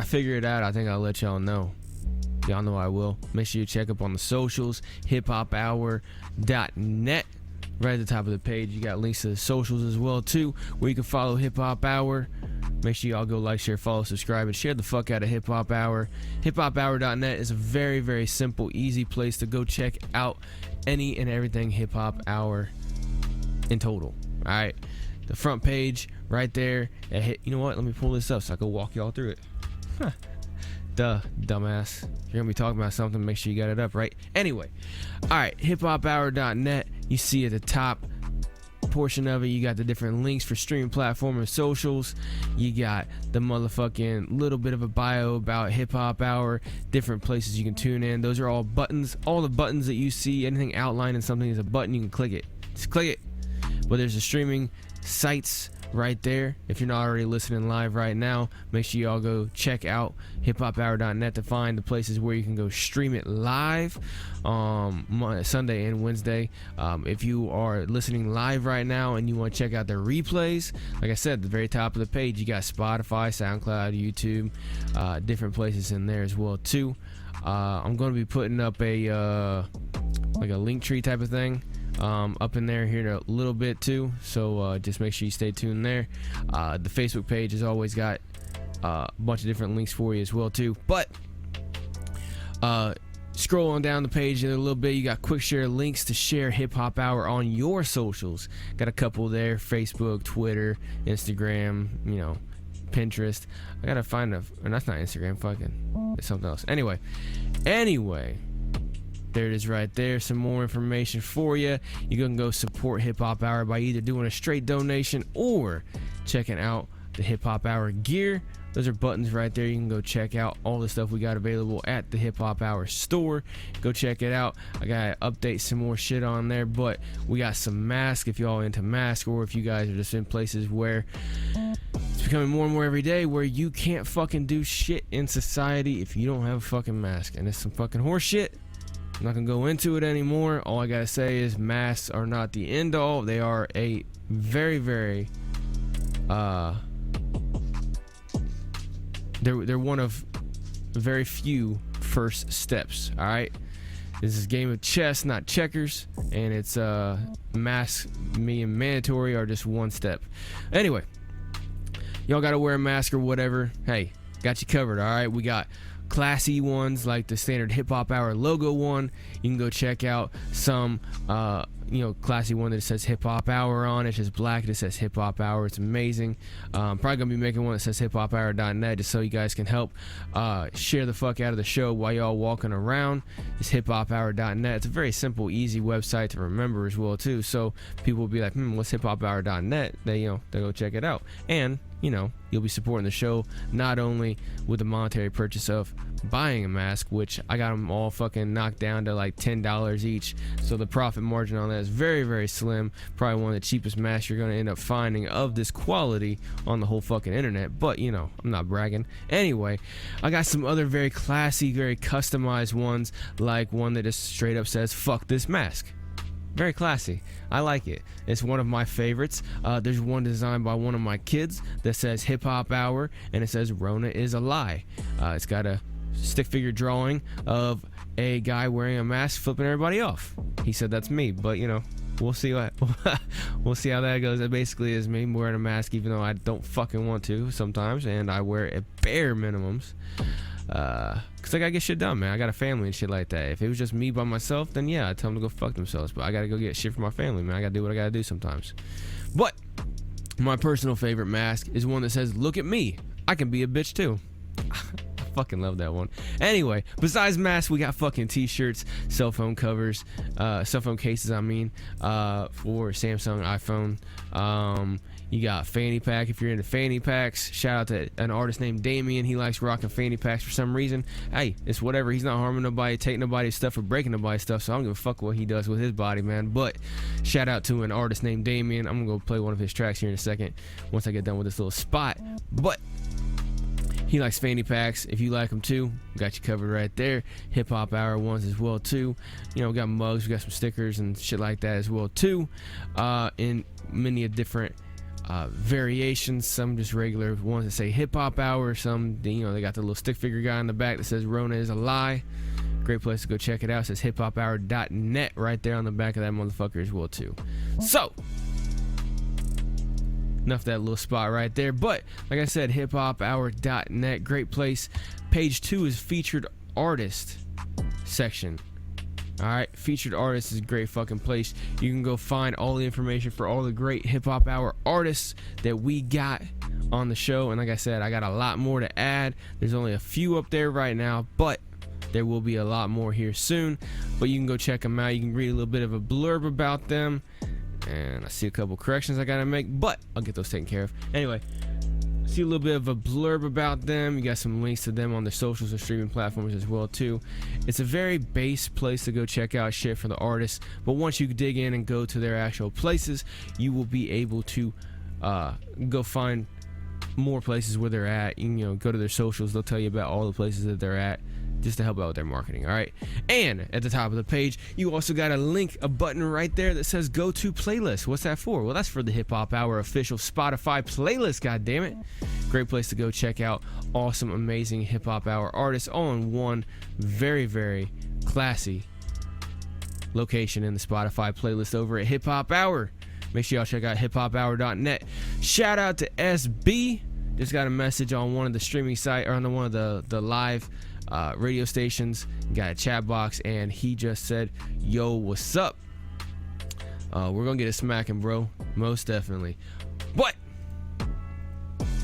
figure it out, I think I'll let y'all know. Y'all know I will. Make sure you check up on the socials, hiphophour.net. Right at the top of the page, you got links to the socials as well too, where you can follow Hip Hop Hour Make sure y'all go like, share, follow, subscribe, and share the fuck out of Hip Hop Hour. HipHopHour.net is a very, very simple, easy place to go check out any and everything Hip Hop Hour in total. All right, the front page right there. You know what? Let me pull this up so I can walk y'all through it. Huh. Duh, dumbass. If you're gonna be talking about something, make sure you got it up, right? Anyway, all right, HipHopHour.net. You see at the top portion of it, you got the different links for streaming platform and socials. You got the motherfucking little bit of a bio about Hip Hop Hour, different places you can tune in. Those are all buttons. All the buttons that you see, anything outlined in something is a button. You can click it. Just click it. But there's the streaming sites right there. If you're not already listening live right now, make sure y'all go check out hiphophour.net to find the places where you can go stream it live Sunday and Wednesday. If you are listening live right now and you want to check out the replays, like I said, at the very top of the page, you got Spotify, SoundCloud, YouTube, different places in there as well too. I'm going to be putting up a like a link tree type of thing up in there here in a little bit too, so just make sure you stay tuned there. The Facebook page has always got a bunch of different links for you as well too, but scroll on down the page in a little bit, you got quick share links to share Hip Hop Hour on your socials. Got a couple there: Facebook, Twitter, Instagram, you know, Pinterest. I gotta find and that's not Instagram, fucking it's something else. Anyway, there it is right there. Some more information for you. You can go support Hip Hop Hour by either doing a straight donation or checking out the Hip Hop Hour gear. Those are buttons right there. You can go check out all the stuff we got available at the Hip Hop Hour store. Go check it out. I gotta update some more shit on there, but we got some masks if y'all into masks, or if you guys are just in places where it's becoming more and more every day where you can't fucking do shit in society if you don't have a fucking mask. And it's some fucking horse shit. I'm not gonna go into it anymore. All I gotta say is masks are not the end all. They are a very, very they're one of very few first steps. All right, this is a game of chess, not checkers, and it's masks being mandatory are just one step. Anyway, y'all gotta wear a mask or whatever. Hey, got you covered. All right, we got classy ones like the standard Hip Hop Hour logo one. You can go check out some classy one that says Hip Hop Hour on it. It's just black. It says Hip Hop Hour. It's amazing. Probably gonna be making one that says hiphophour.net just so you guys can help share the fuck out of the show while y'all walking around. It's hiphophour.net. It's a very simple, easy website to remember as well too. So people will be like, what's hiphophour.net? They go check it out. And you'll be supporting the show not only with the monetary purchase of buying a mask, which I got them all fucking knocked down to like $10 each, so the profit margin on that is very, very slim. Probably one of the cheapest masks you're going to end up finding of this quality on the whole fucking internet, but I'm not bragging. Anyway, I got some other very classy, very customized ones, like one that just straight up says fuck this mask. Very classy. I like it. It's one of my favorites. There's one designed by one of my kids that says Hip Hop Hour, and it says Rona is a lie. It's got a stick figure drawing of a guy wearing a mask flipping everybody off. He said that's me, but we'll see we'll see how that goes. It basically is me wearing a mask even though I don't fucking want to sometimes, and I wear it bare minimums. Cause I gotta get shit done, man. I got a family and shit like that. If it was just me by myself, then yeah, I'd tell them to go fuck themselves. But I gotta go get shit for my family, man. I gotta do what I gotta do sometimes. But my personal favorite mask is one that says, "Look at me, I can be a bitch too." I fucking love that one. Anyway, besides masks, we got fucking t-shirts, cell phone covers, cell phone cases, for Samsung, iPhone. You got fanny pack if you're into fanny packs. Shout out to an artist named Damion. He likes rocking fanny packs for some reason. Hey, it's whatever. He's not harming nobody, taking nobody's stuff, or breaking nobody's stuff, so I don't give a fuck what he does with his body, man. But shout out to an artist named Damion. I'm gonna go play one of his tracks here in a second once I get done with this little spot. But he likes fanny packs. If you like them too, got you covered right there. Hip Hop Hour ones as well too. We got mugs, we got some stickers and shit like that as well too. In many different variations. Some just regular ones that say Hip Hop Hour. Some, they got the little stick figure guy in the back that says Rona is a lie. Great place to go check it out. It says hiphophour.net right there on the back of that motherfucker as well too. So enough of that little spot right there. But like I said, hiphophour.net, great place. Page 2 is featured artist section. Alright, featured artists is a great fucking place. You can go find all the information for all the great Hip Hop Hour artists that we got on the show. And like I said, I got a lot more to add. There's only a few up there right now, but there will be a lot more here soon. But you can go check them out. You can read a little bit of a blurb about them. And I see a couple corrections I gotta make, but I'll get those taken care of. Anyway, see a little bit of a blurb about them. You got some links to them on their socials or streaming platforms as well too. It's a very base place to go check out shit for the artists, but once you dig in and go to their actual places, you will be able to go find more places where they're at. You know, go to their socials, they'll tell you about all the places that they're at, just to help out with their marketing. All right, and at the top of the page you also got a button right there that says go to playlist. What's that for? Well, that's for the Hip Hop Hour official Spotify playlist. God damn it, great place to go check out awesome, amazing Hip Hop Hour artists all in one very, very classy location in the Spotify playlist over at Hip Hop Hour. Make sure y'all check out hiphophour.net. Shout out to SB, just got a message on one of the streaming site, or on one of the live radio stations, got a chat box, and he just said, yo, what's up? We're gonna get a smacking, bro, most definitely. But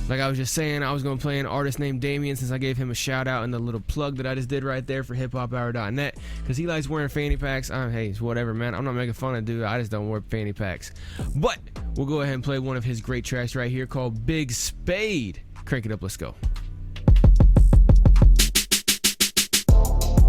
like I was just saying, I was gonna play an artist named Damion, since I gave him a shout out in the little plug that I just did right there for hiphophour.net, because he likes wearing fanny packs. Hey, it's whatever, man. I'm not making fun of dude, I just don't wear fanny packs. But we'll go ahead and play one of his great tracks right here called Big Spade. Crank it up, let's go.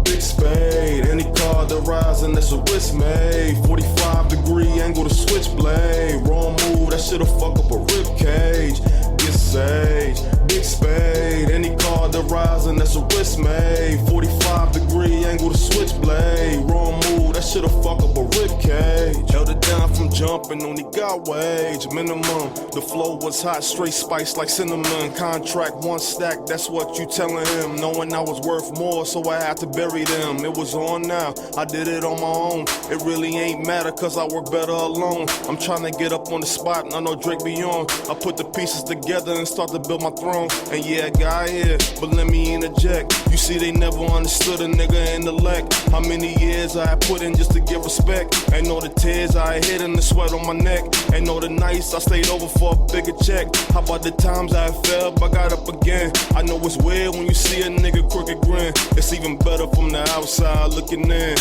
Big Spade, any car that rise and that's a wrist made. 45-degree angle to switchblade. Wrong move, that shit'll fuck up a rib cage. Get sage. Big Spade, any car that rise and that's a wrist made. 45-degree angle to switchblade. Wrong move, that shit'll fuck up a rib cage. Held it down from jumping, only got wage minimum. The flow was hot, straight spice like cinnamon. Contract one stack, that's what you telling him. Knowing I was worth more, so I had to bury them. It was on now, I did it on my own. It really ain't matter, cause I work better alone. I'm trying to get up on the spot, and I know Drake be on. I put the pieces together and start to build my throne. And yeah, I got here, but let me interject. You see, they never understood a nigga in the leg. How many years I put in just to get respect. Ain't know the tears I hid and the sweat on my neck. Ain't know the nights I stayed over for a bigger check. How about the times I fell, but got up again. I know it's weird when you see a nigga crooked grin. It's even better from the outside looking in.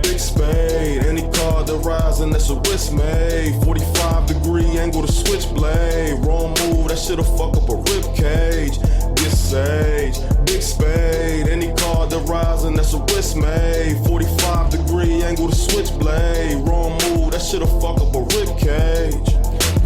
Big Spade, any car that rise and that's a wrist made. 45-degree angle to switchblade. Wrong move, that shit'll fuck up a rib cage. Get sage. Big Spade, any car that rise and that's a wrist made. 45-degree angle to switchblade. Wrong move, that shit'll fuck up a rib cage.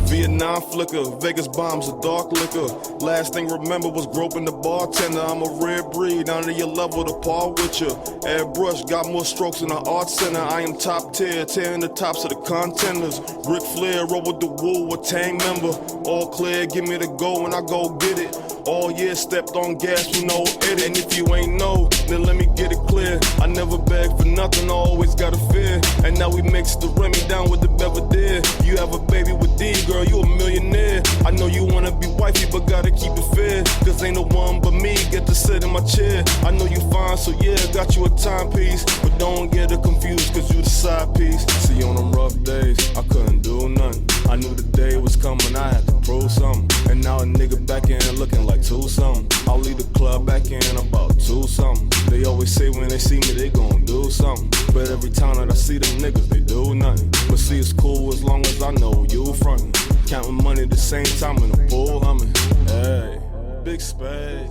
Vietnam flicker, Vegas bombs, a dark liquor. Last thing remember was groping the bartender. I'm a rare breed, down to your level to par with you. Airbrush, got more strokes in the art center. I am top tier, tearing the tops of the contenders. Ric Flair, roll with the wool, a Tang member. All clear, give me the go and I go get it. All year stepped on gas with no edit. And if you ain't know, then let me get it clear. I never beg for nothing, I always got a fear. And now we mix the Remy down with the Belvedere. You have a baby with D, girl, you a millionaire. I know you wanna be wifey, but gotta keep it fair. Cause ain't no one but me get to sit in my chair. I know you fine, so yeah, got you a timepiece. But don't get it confused, cause you the side piece. See, on them rough days, I couldn't do nothing. I knew the day was coming, I had to prove something. And now a nigga back in looking like 2-something. I'll leave the club back in about 2-something. They always say when they see me, they gon' do something. But every time that I see them niggas, they do nothing. But see, it's cool as long as I know you frontin'. Counting money at the same time in a bull humming. Hey, Big Spade,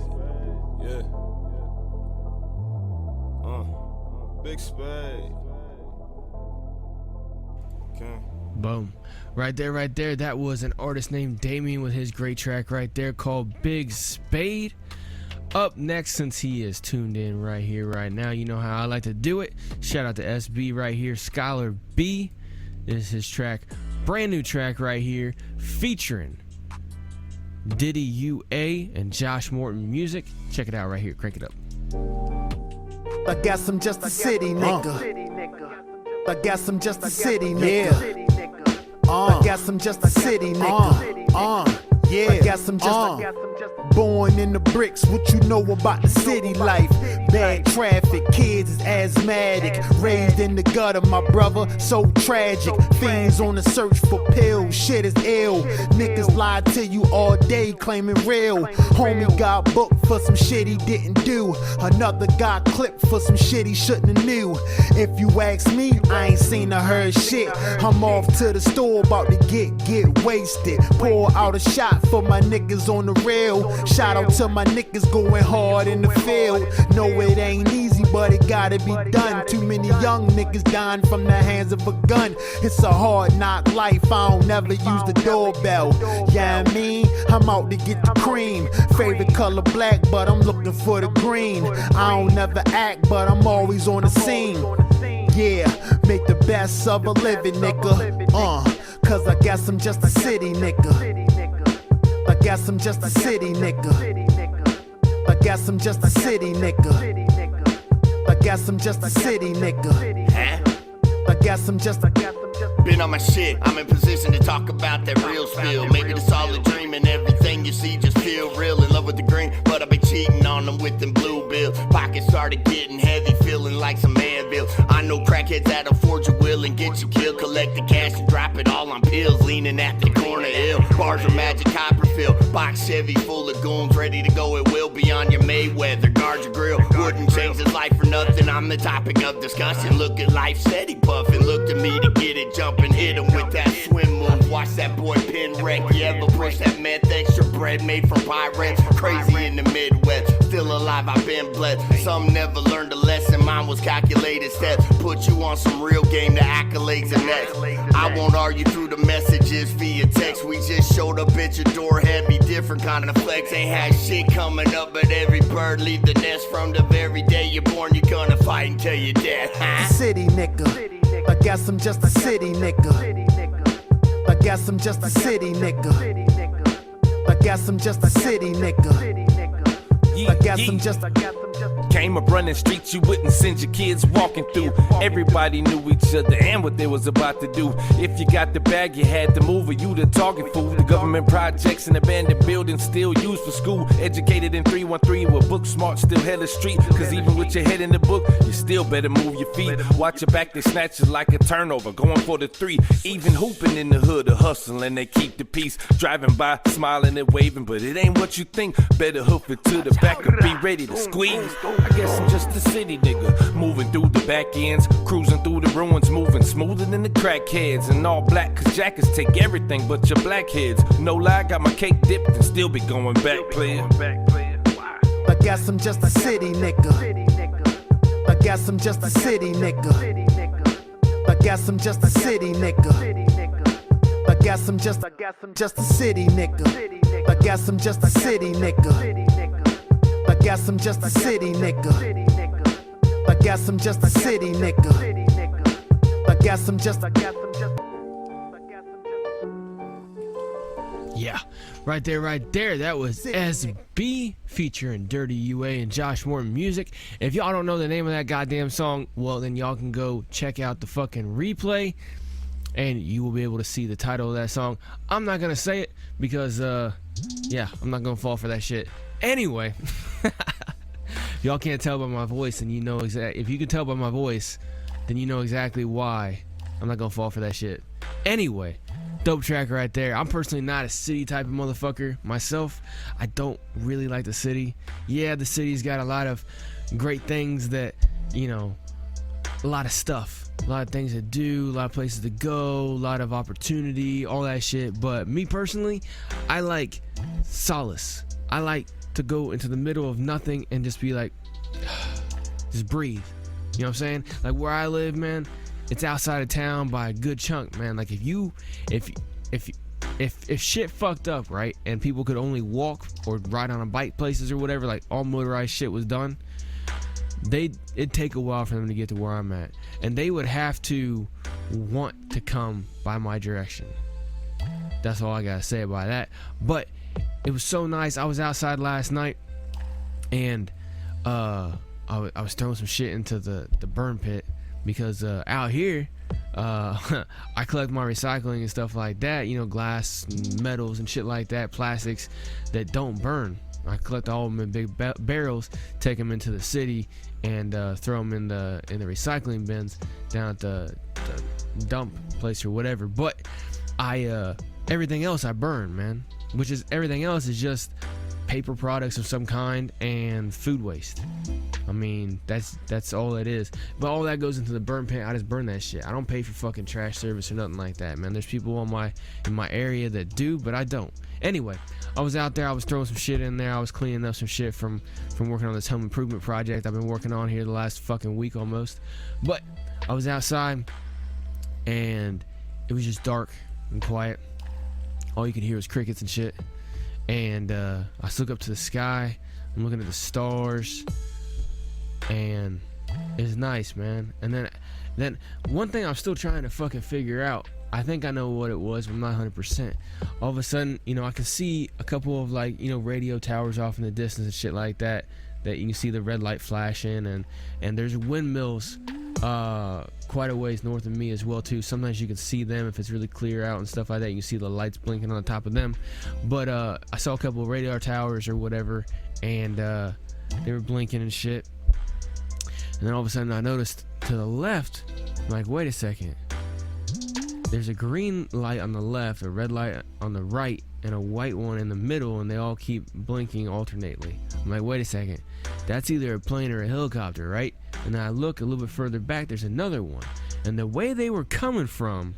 yeah. Big Spade. Okay. Boom. Right there. That was an artist named Damion with his great track right there called Big Spade. Up next, since he is tuned in right here, right now, you know how I like to do it. Shout out to SB right here. Scholar B is his track. Brand new track right here featuring D.R.E.A and Josh Morton music. Check it out right here. Crank it up. I guess I'm just a city nigga. I guess I'm just a city nigga. I guess I'm just a city nigga. Yeah, I guess I'm just born in the bricks. What you know about the city life? Bad traffic, kids is asthmatic. Raised in the gutter, my brother, so tragic. Fiends on the search for pills, shit is ill. Niggas lie to you all day, claiming real. Homie got booked for some shit he didn't do. Another got clipped for some shit he shouldn't have knew. If you ask me, I ain't seen or heard shit. I'm off to the store, about to get wasted. Pour out a shot for my niggas on the rail. Shout out to my niggas going hard in the field. No, it ain't easy, but it gotta be done. Too many young niggas dying from the hands of a gun. It's a hard knock life, I don't never use the doorbell. Yeah, I mean, I'm out to get the cream. Favorite color black, but I'm looking for the green. I don't never act, but I'm always on the scene. Yeah, make the best of a living, nigga. Cause I guess I'm just a city nigga. I guess I'm just a city nigga. I guess I'm just a city nigga. I guess I'm just a city nigga. I guess I'm just been on my shit, I'm in position to talk about that real spill. Maybe the solid dream and everything you see just feel real. In love with the green, but I been cheating on them with them blue bills. Pockets started getting heavy, feeling like some Manville. I know crackheads that'll forge your will and get you killed. Collect the cash and drop it all on pills, leaning at the corner hill. Bars are magic Copperfield, box Chevy full of goons, ready to go at will. Beyond your Mayweather, guard your grill. Wouldn't change his life for nothing, I'm the topic of discussion. Look at life steady puffin', look to me to get it jumping. Hit him with that swim move, watch that boy pin wreck. You ever push that meth, extra bread made from pirates? Crazy in the Midwest, still alive, I've been blessed. Some never learned a lesson, mine was calculated steps. Put you on some real game, the accolades and next. I won't argue through the messages via text. We just showed up at your door, heavy, different kind of flex. Ain't had shit coming up, but every bird leave the nest. From the very day you're born, you're gonna fight until you're dead. City nigga. I guess I'm just a city nigga. I guess I'm just a city nigga. I guess I'm just a city nigga. I guess I'm just Came up running streets you wouldn't send your kids walking through. Everybody knew each other and what they was about to do. If you got the bag, you had to move or you the target fool. The government projects and abandoned buildings still used for school. Educated in 313 with book smart, still hella street. Cause even with your head in the book, you still better move your feet. Watch your back, they snatch you like a turnover, going for the three. Even hooping in the hood, a hustling, they keep the peace. Driving by, smiling and waving, but it ain't what you think. Better hoof it to the back or be ready to squeeze. I guess I'm just a city nigga, moving through the back ends, cruising through the ruins, moving smoother than the crackheads. And all black, cause jackets take everything but your blackheads. No lie, got my cake dipped and still be going back, player. I guess I'm just a city nigga. I guess I'm just a city nigga. I guess I'm just a city nigga. I guess I'm just a city nigga. I guess I'm just a city nigga. I guess I'm just a city nigga. I guess I'm just a city nigga. I guess I'm just Yeah, right there. That was S.B. featuring Dirty UA and Josh Morton Music. If y'all don't know the name of that goddamn song, well, then y'all can go check out the fucking replay and you will be able to see the title of that song. I'm not gonna say it because, yeah, I'm not gonna fall for that shit. Anyway, y'all can't tell by my voice, and you know exactly. If you can tell by my voice, then you know exactly why I'm not gonna fall for that shit. Anyway, dope track right there. I'm personally not a city type of motherfucker myself. I don't really like the city. Yeah, the city's got a lot of great things that, you know, a lot of stuff, a lot of things to do, a lot of places to go, a lot of opportunity, all that shit. But me personally, I like solace. I like to go into the middle of nothing and just be like, just breathe. You know what I'm saying? Like where I live, man, it's outside of town by a good chunk, man. Like if shit fucked up, right, and people could only walk or ride on a bike places or whatever, like all motorized shit was done, it'd take a while for them to get to where I'm at, and they would have to want to come by my direction. That's all I gotta say about that. But it was so nice. I was outside last night, and I was throwing some shit into the burn pit because out here I collect my recycling and stuff like that, you know, glass, metals and shit like that, plastics that don't burn. I collect all of them in big barrels, take them into the city, and throw them in the recycling bins down at the dump place or whatever. But everything else I burn, man. Which is, everything else is just paper products of some kind and food waste. I mean, that's all it is. But all that goes into the burn pan. I just burn that shit. I don't pay for fucking trash service or nothing like that, man. There's people in my area that do, but I don't. Anyway, I was out there. I was throwing some shit in there. I was cleaning up some shit from working on this home improvement project I've been working on here the last fucking week almost. But I was outside, and it was just dark and quiet. All you could hear was crickets and shit. And I look up to the sky. I'm looking at the stars, and it's nice, man. And then one thing I'm still trying to fucking figure out. I think I know what it was, but I'm not 100%. All of a sudden, you know, I can see a couple of, like, you know, radio towers off in the distance and shit like that. That you can see the red light flashing, and there's windmills quite a ways north of me as well too. Sometimes you can see them if it's really clear out and stuff like that. You can see the lights blinking on the top of them. But I saw a couple of radar towers or whatever, and they were blinking and shit. And then all of a sudden I noticed to the left, I'm like, wait a second. There's a green light on the left, a red light on the right, and a white one in the middle, and they all keep blinking alternately. I'm like, wait a second. That's either a plane or a helicopter, right? And then I look a little bit further back, there's another one. And the way they were coming from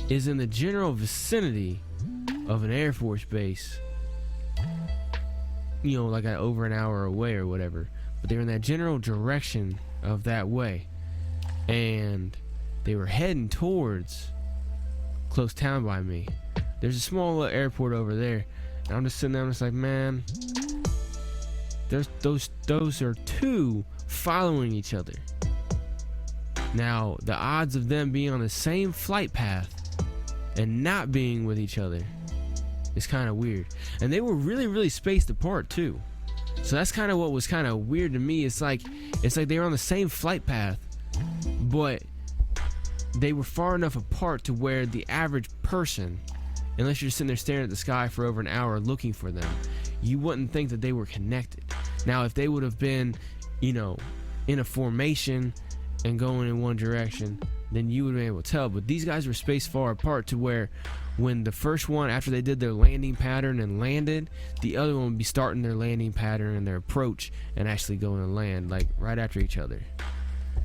is in the general vicinity of an Air Force base. You know, like over an hour away or whatever. But they were in that general direction of that way. And they were heading towards close town by me. There's a small little airport over there. And I'm just sitting there, I'm just like, man, those are two following each other. Now, the odds of them being on the same flight path and not being with each other is kind of weird. And they were really, really spaced apart too. So that's kind of what was kind of weird to me. It's like they were on the same flight path, but they were far enough apart to where the average person, unless you're just sitting there staring at the sky for over an hour looking for them, you wouldn't think that they were connected. Now, if they would have been, you know, in a formation and going in one direction, then you would be able to tell. But these guys were spaced far apart to where when the first one, after they did their landing pattern and landed, the other one would be starting their landing pattern and their approach and actually going to land, like right after each other.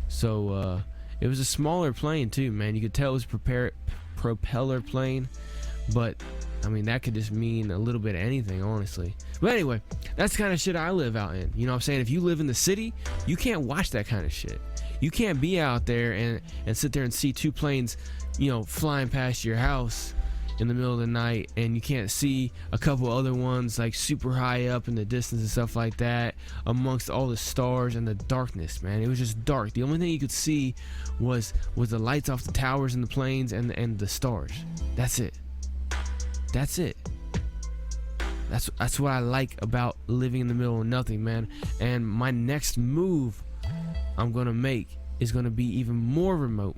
So it was a smaller plane too, man. You could tell it was a propeller plane, but I mean, that could just mean a little bit of anything, honestly. But anyway, that's the kind of shit I live out in. You know what I'm saying? If you live in the city, you can't watch that kind of shit. You can't be out there and sit there and see two planes, you know, flying past your house in the middle of the night, and you can't see a couple other ones like super high up in the distance and stuff like that amongst all the stars and the darkness, man. It was just dark. The only thing you could see was the lights off the towers and the planes and the stars. That's it. That's it. That's what I like about living in the middle of nothing, man. And my next move I'm gonna make is gonna be even more remote.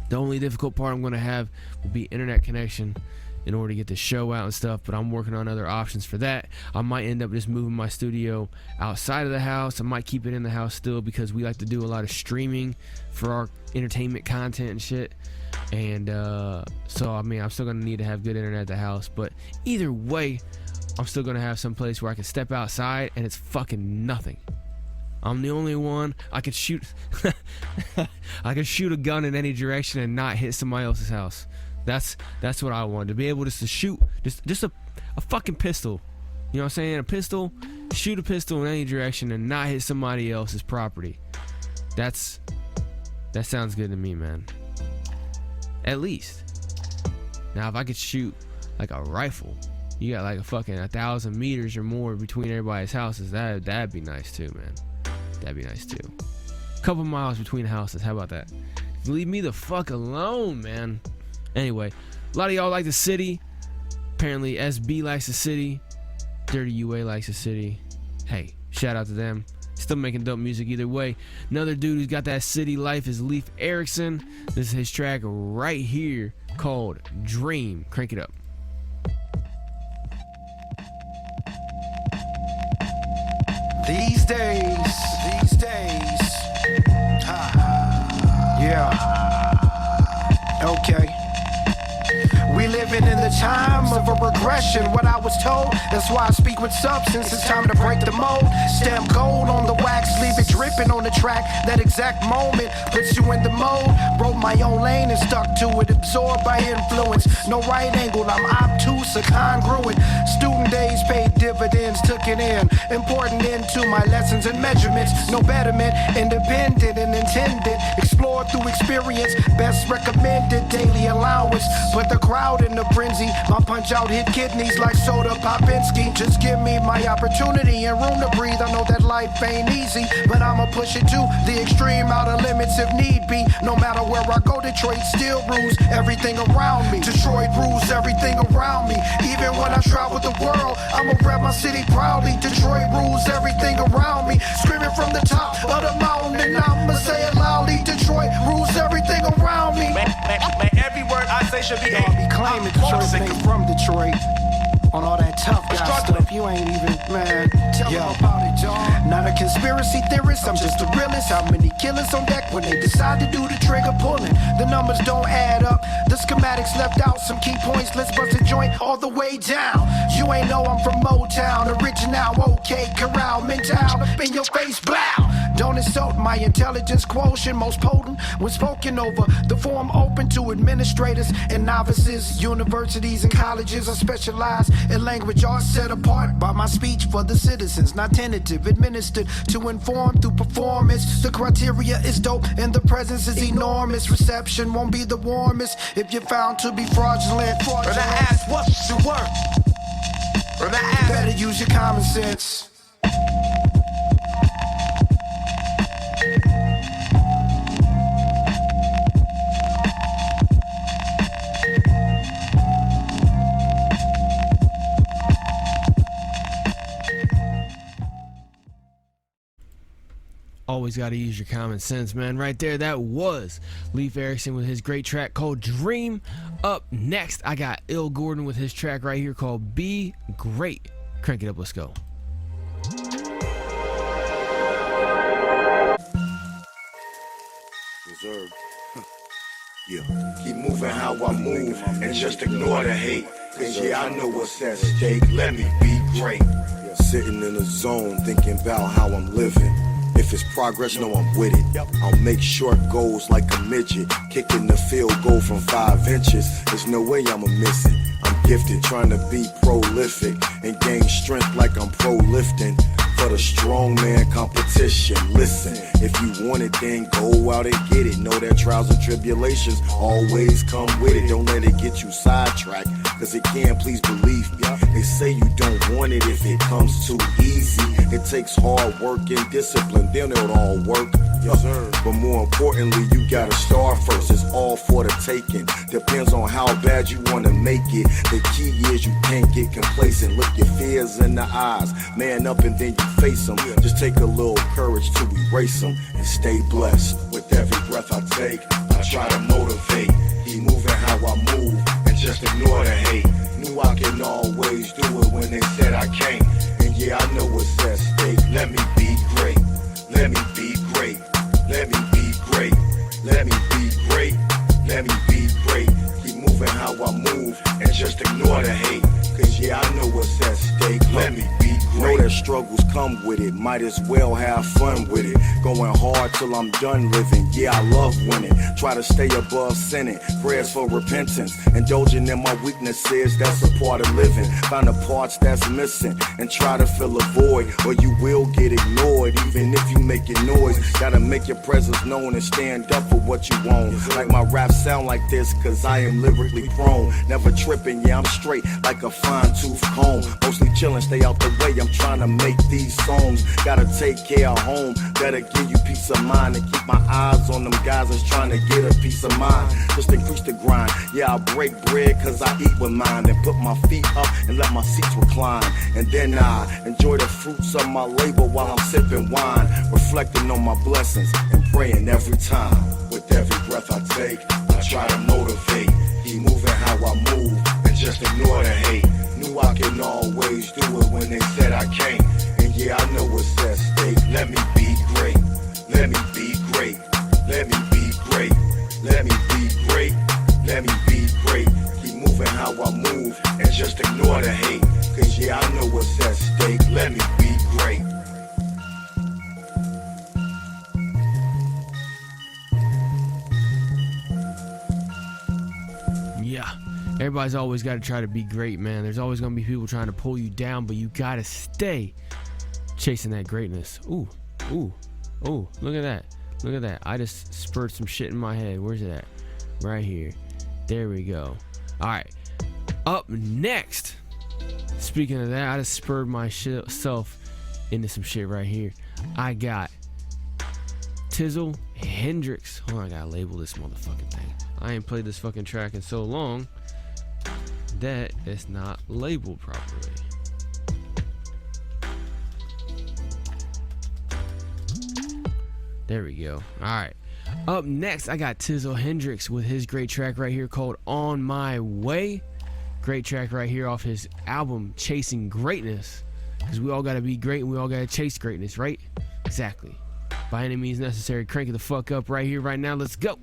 The only difficult part I'm gonna have will be internet connection in order to get the show out and stuff, but I'm working on other options for that. I might end up just moving my studio outside of the house. I might keep it in the house still because we like to do a lot of streaming for our entertainment content and shit. And so I mean, I'm still gonna need to have good internet at the house, but either way, I'm still gonna have some place where I can step outside and it's fucking nothing. I'm the only one. I could shoot I could shoot a gun in any direction and not hit somebody else's house. That's what I wanted, to be able just to shoot just a fucking pistol. You know what I'm saying? A pistol, shoot a pistol in any direction and not hit somebody else's property. That sounds good to me, man. At least. Now, if I could shoot like a rifle, you got like a fucking 1,000 meters or more between everybody's houses. That'd be nice too, man. That'd be nice too. A couple miles between houses. How about that? Leave me the fuck alone, man. Anyway, a lot of y'all like the city. Apparently, SB likes the city. Dirty UA likes the city. Hey, shout out to them. Still making dope music either way. Another dude who's got that city life is Leif Erikson. This is his track right here called Dream. Crank it up. These days, yeah, okay. We living in the time of a regression, what I was told. That's why I speak with substance. It's time to break the mold. Stamp gold on the wax, leave it dripping on the track. That exact moment puts you in the mode. Wrote my own lane and stuck to it, absorbed by influence. No right angle, I'm obtuse or congruent. Student days paid dividends, took it in. Important into my lessons and measurements. No betterment, independent and intended. Explored through experience, best recommended daily allowance. Put the crowd in the frenzy. My punch out hit kidneys like soda Popinski. Just give me my opportunity and room to breathe. I know that life ain't easy, but I'ma push it to the extreme, out of limits if need be. No matter where I go, Detroit still rules everything around me. Detroit rules everything around me. Even when I travel the world, I'ma rep my city proudly. Detroit rules everything around me. Screaming from the top of the mountain, and I'ma say it loudly. Detroit rules everything around me. Man, every word I say should be y'all be claiming Detroit, nigga from Detroit. On all that tough guy stuff, you ain't even, man. Tell me about it, y'all. Not a conspiracy theorist, I'm just a realist. How many killers on deck when they decide to do the trigger pulling? The numbers don't add up. The schematics left out some key points. Let's bust a joint all the way down. You ain't know I'm from Motown, original, okay, corral, mental, up in your face, blow. Don't insult my intelligence quotient, most potent when spoken over. The forum open to administrators and novices. Universities and colleges are specialized in language arts, set apart by my speech for the citizens. Not tentative, administered to inform through performance. The criteria is dope and the presence is enormous. Reception won't be the warmest if you're found to be fraudulent. Or I ask what's the word? Or I ask, better use your common sense. Always got to use your common sense, man. Right there, that was Leif Erikson with his great track called Dream. Up next, I got Ill Gordon with his track right here called Be Great. Crank it up, let's go. Reserve. Yeah. Keep moving how I move and just ignore the hate. Cause yeah, I know what's at stake. Let me be great. Sitting in a zone thinking about how I'm living. If it's progress, no, I'm with it. I'll make short goals like a midget. Kicking the field goal from 5 inches. There's no way I'ma miss it. I'm gifted, trying to be prolific and gain strength like I'm pro-lifting. For the strongman competition. Listen, if you want it, then go out and get it. Know that trials and tribulations always come with it. Don't let it get you sidetracked, cause it can, please believe me. They say you don't want it if it comes too easy. It takes hard work and discipline, then it'll all work. But more importantly, you gotta start first. It's all for the taking. Depends on how bad you wanna make it. The key is you can't get complacent. Look your fears in the eyes, man up and then you face them. Just take a little courage to erase them and stay blessed. With every breath I take, I try to motivate. Keep moving how I move and just ignore the hate. Knew I can always do it when they said I can't. And yeah, I know what's at stake. Let me be great. Let me be great. Let me be great. Let me be great. Let me be great. Keep moving how I move and just ignore the hate. Cause yeah, I know what's at stake. Let me be great. Know that struggles come with it. Might as well have fun with it. Going hard till I'm done living. Yeah, I love winning. Try to stay above sinning. Prayers for repentance. Indulging in my weaknesses, that's a part of living. Find the parts that's missing and try to fill a void, or you will get ignored. Even if you making noise, gotta make your presence known and stand up for what you want. Like my raps sound like this, cause I am lyrically prone. Never tripping, yeah, I'm straight like a fine-tooth comb. Mostly chillin', stay out the way. I'm trying to make these songs. Gotta take care of home. Gotta give you peace of mind and keep my eyes on them guys that's trying to get a piece of mind. Just increase the grind. Yeah, I break bread cause I eat with mine. Then put my feet up and let my seats recline. And then I enjoy the fruits of my labor while I'm sipping wine. Reflecting on my blessings and praying every time. With every breath I take, I try to motivate. Keep moving how I move and just ignore the hate. Knew I can always do it when they said I can't. And yeah, I know what's at stake. Let me be great. Let me be great. Let me be great. Let me be great. Let me be great. Keep moving how I move and just ignore the hate. Cause yeah, I know what's at stake. Let me be great. Yeah, everybody's always got to try to be great, man. There's always going to be people trying to pull you down, but you got to stay chasing that greatness. Ooh, ooh, ooh, look at that. Look at that. I just spurred some shit in my head. Where's it at? Right here. There we go. All right. Up next, speaking of that, I just spurred myself into some shit right here. I got Tizzle, Hendrix. Hold on, I gotta label this motherfucking thing. I ain't played this fucking track in so long that it's not labeled properly. There we go. Alright. Up next, I got Tizzle Hendrix with his great track right here called On My Way. Great track right here off his album Chasing Greatness. Because we all gotta be great and we all gotta chase greatness, right? Exactly. By any means necessary, crank it the fuck up right here, right now. Let's go.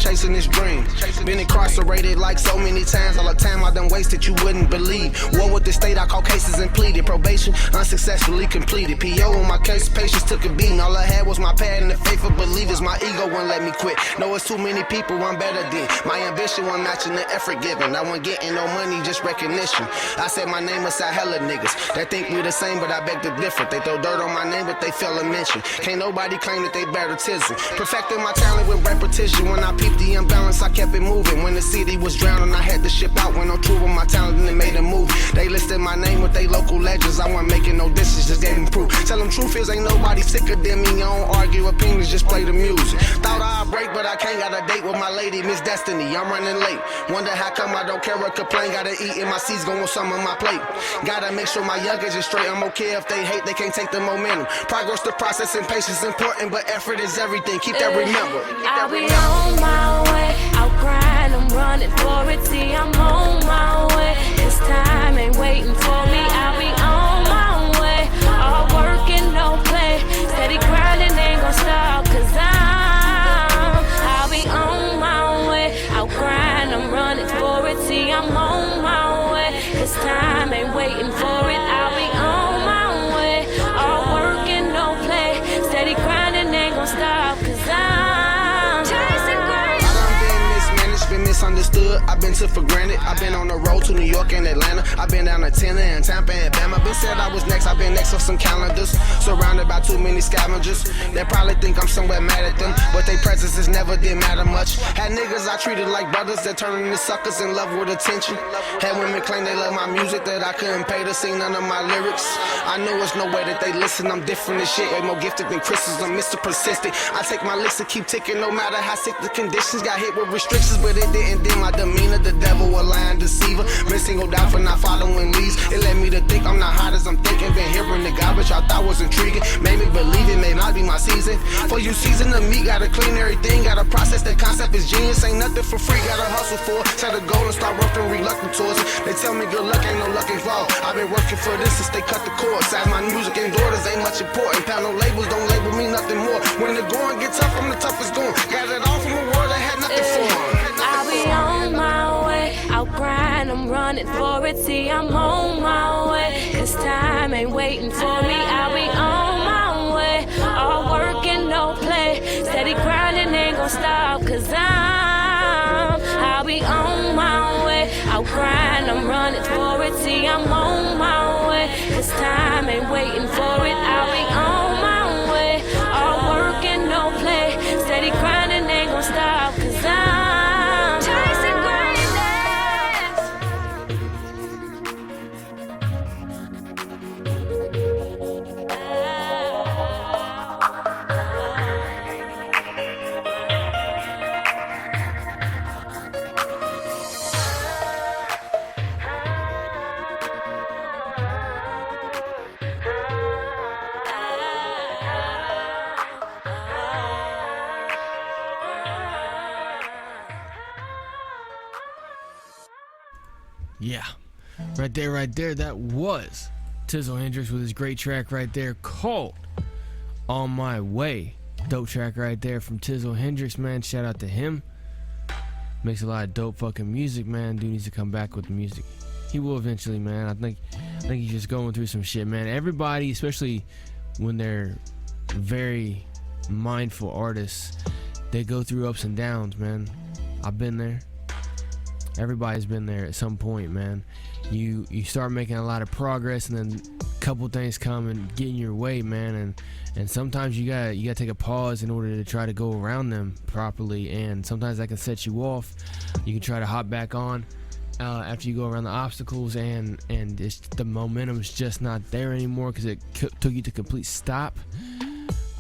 Chasing this dream. Been incarcerated like so many times. All the time I done wasted, you wouldn't believe. War with the state, I called cases and pleaded. Probation unsuccessfully completed. PO on my case, patience took a beating. All I had was my pad and the faith of believers. My ego wouldn't let me quit. No, it's too many people, I'm better than. My ambition wasn't matching the effort given. I wasn't getting no money, just recognition. I said my name aside hella niggas that think we the same, but I beg to differ. They throw dirt on my name, but they fail to mention. Can't nobody claim that they better Tizzle. Perfecting my talent with repetition. When I peeped the imbalance, I kept it moving. When the city was drowning, I had to ship out. When I'm true with my talent, and they made a move. They listed my name with they local legends. I wasn't making no dishes, just gave them proof. Tell them truth is ain't nobody sicker than me. I don't argue opinions, just play the music. Thought I'd break, but I can't. Got a date with my lady, Miss Destiny. I'm running late. Wonder how come I don't care or complain. Gotta eat and my seeds going with some on my plate. Gotta make sure my youngins is straight. I'm okay if they hate, they can't take the momentum. Progress, the process, and patience important, but effort is everything. Keep that remember. I'll be on my way. I'll grind, I'm running for it. See, I'm on my way. This time ain't waiting for me. I'll be on my way. All work and no play. Steady grinding, ain't gon' stop. Cause I'll be on my way. I'll grind, I'm running for it. See, I'm on my way. This time ain't waiting for it. I'll be on my way. All work and no play. Steady grinding, ain't gon' stop. Cause I'm chasing great. Been misunderstood, I've been took for granted. I've been on the road to New York and Atlanta. I've been down to Tennessee and Tampa and Bama. Been said I was next, I've been next on some calendars. Surrounded by too many scavengers. They probably think I'm somewhere mad at them, but their presence has never did matter much. Had niggas I treated like brothers that turned into suckers in love with attention. Had women claim they love my music, that I couldn't pay to sing none of my lyrics. I know it's no way that they listen, I'm different as shit. Way more gifted than Chris's, I'm Mr. Persistent. I take my licks and keep ticking no matter how sick the conditions. Got hit with restrictions, but it didn't dim my my demeanor. The devil a lying deceiver. Been singled out for not following leads. It led me to think I'm not hot as I'm thinking. Been hearing the garbage I thought was intriguing. Made me believe it may not be my season. For you season the meat, gotta clean everything. Gotta process the concept is genius. Ain't nothing for free, gotta hustle for it. Set a goal and start working reluctant towards it. They tell me good luck, ain't no luck involved. I've been working for this since they cut the cords. As my music and daughters ain't much important. Pound no labels, don't label me nothing more. When the going get tough, I'm the toughest going. Got it all from a world that had nothing for me. I'll be on my way, I'll grind, I'm running for it. See, I'm on my way, cause time ain't waiting for me. I'll be on my way, all work and no play. Steady grinding, ain't gon' stop, cause I'll be on my way, I'll grind, I'm running for it. See, I'm on my way, cause time ain't waiting for it. I'll be on my way, all work and no play. Steady grinding, ain't gon' stop, cause I'm chasing Yeah, right there, that was Tizzle Hendrix with his great track right there called On My Way. Dope track right there from Tizzle Hendrix, man. Shout out to him. Makes a lot of dope fucking music, man. Dude needs to come back with the music. He will eventually, man. I think he's just going through some shit, man. Everybody, especially when they're very mindful artists, they go through ups and downs, man. I've been there. Everybody's been there at some point, man. You start making a lot of progress, and then a couple things come and get in your way, man. And sometimes you gotta take a pause in order to try to go around them properly. And sometimes that can set you off. You can try to hop back on after you go around the obstacles, and the momentum's just not there anymore because it took you to complete stop.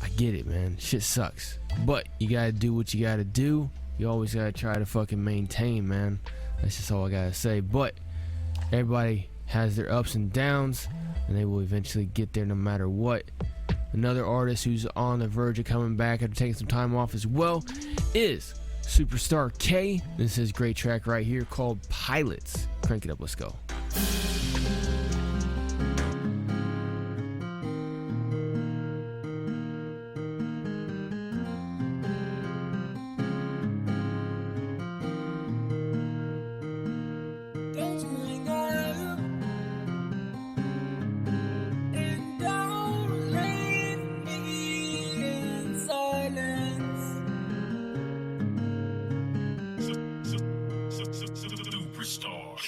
I get it, man. Shit sucks, but you gotta do what you gotta do. You always gotta try to fucking maintain, man. That's just all I gotta say. But everybody has their ups and downs, and they will eventually get there no matter what. Another artist who's on the verge of coming back after taking some time off as well is Superstar K. This is his great track right here called Pilots. Crank it up, let's go.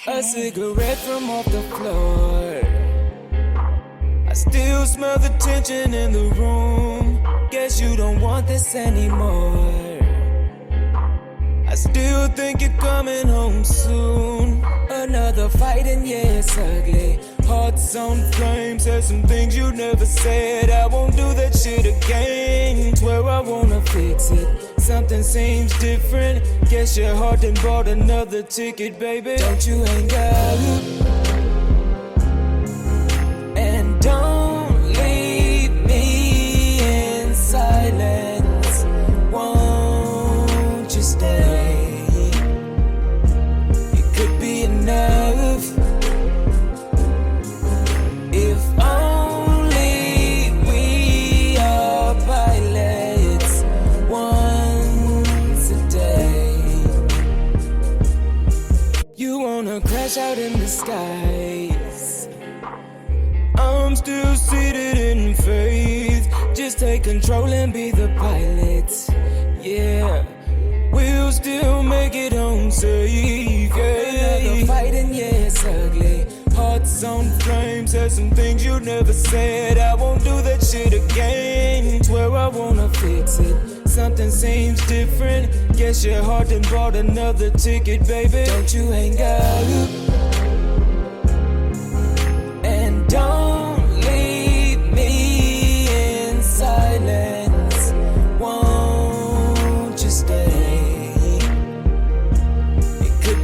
A cigarette from off the floor. I still smell the tension in the room. Guess you don't want this anymore. I still think you're coming home soon. Another fight and yeah, it's ugly. Hearts on flame, said some things you never said. I won't do that shit again. Swear I wanna fix it. Something seems different. Guess your heart done bought another ticket, baby. Don't you hang up. And don't leave me in silence. Won't you stay? It could be enough. If only we are pilots. You wanna crash out in the skies. I'm still seated in faith. Just take control and be the pilot. Yeah, we'll still make it home safe. Yeah. Another fight and yeah, it's ugly. Hearts on flame, said some things you never said. I won't do that shit again. Swear I wanna fix it. Something seems different. Guess your heart done bought another ticket, baby. Don't you hang up. And don't leave me in silence. Won't you stay? It could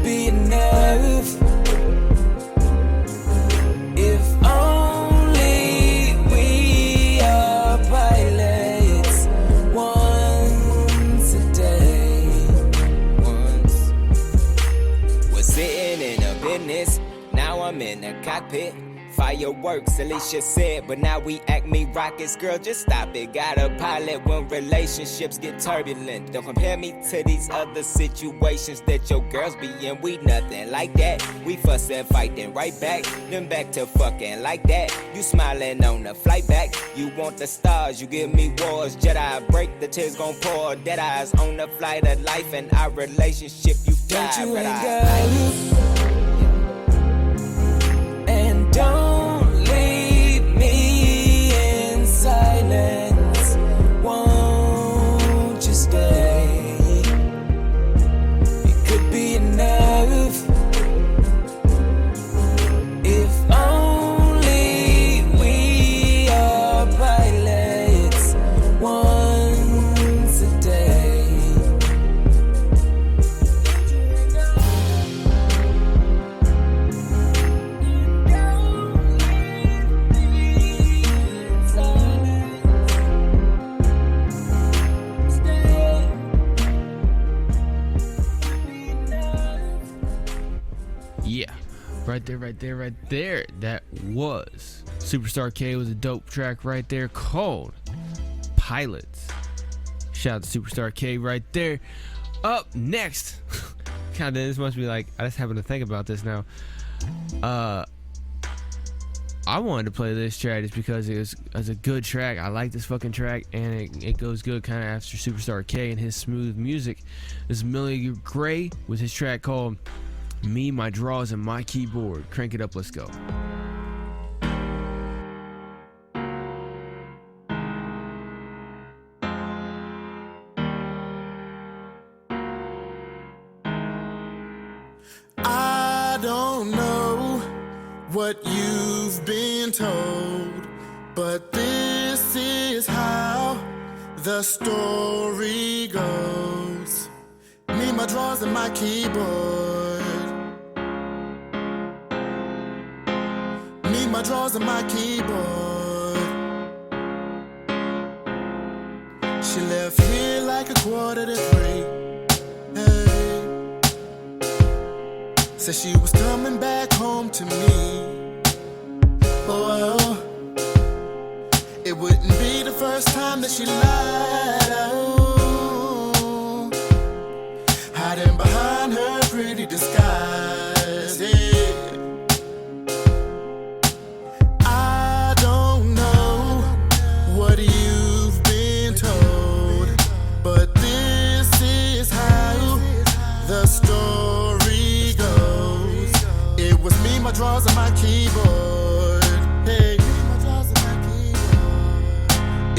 this. Now I'm in the cockpit. Fireworks, Alicia said, but now we act me rockets. Girl, just stop it. Got a pilot when relationships get turbulent. Don't compare me to these other situations that your girls be in. We nothing like that. We fuss and fight, then right back. Then back to fucking like that. You smiling on the flight back. You want the stars, you give me wars. Jedi break, the tears gon' pour. Dead eyes on the flight of life and our relationship. You die, don't you but ain't got and don't leave me in silence. Won't you stay? It could be enough if only we are pilots once a day. Yeah, right there. That was Superstar K. Was a dope track right there called Pilots. Shout out to Superstar K right there. Up next, kinda, this must be like, I just happen to think about this now. I wanted to play this track just because it was a good track. I like this fucking track, and it goes good kind of after Superstar K and his smooth music. This is Mili Gray with his track called Me, My Draws, and My Keyboard. Crank it up, let's go. I don't know what you've been told, but this is how the story goes. Me, my drawers, and my keyboard. Me, my drawers, and my keyboard. She left here like 2:45. Hey. Said she was coming back home to me. Oh, it wouldn't be the first time that she lied. Oh, hiding behind her pretty disguise. Yeah. I don't know what you've been told, but this is how the story goes. It was me, my drawers, and my keyboard. Hey,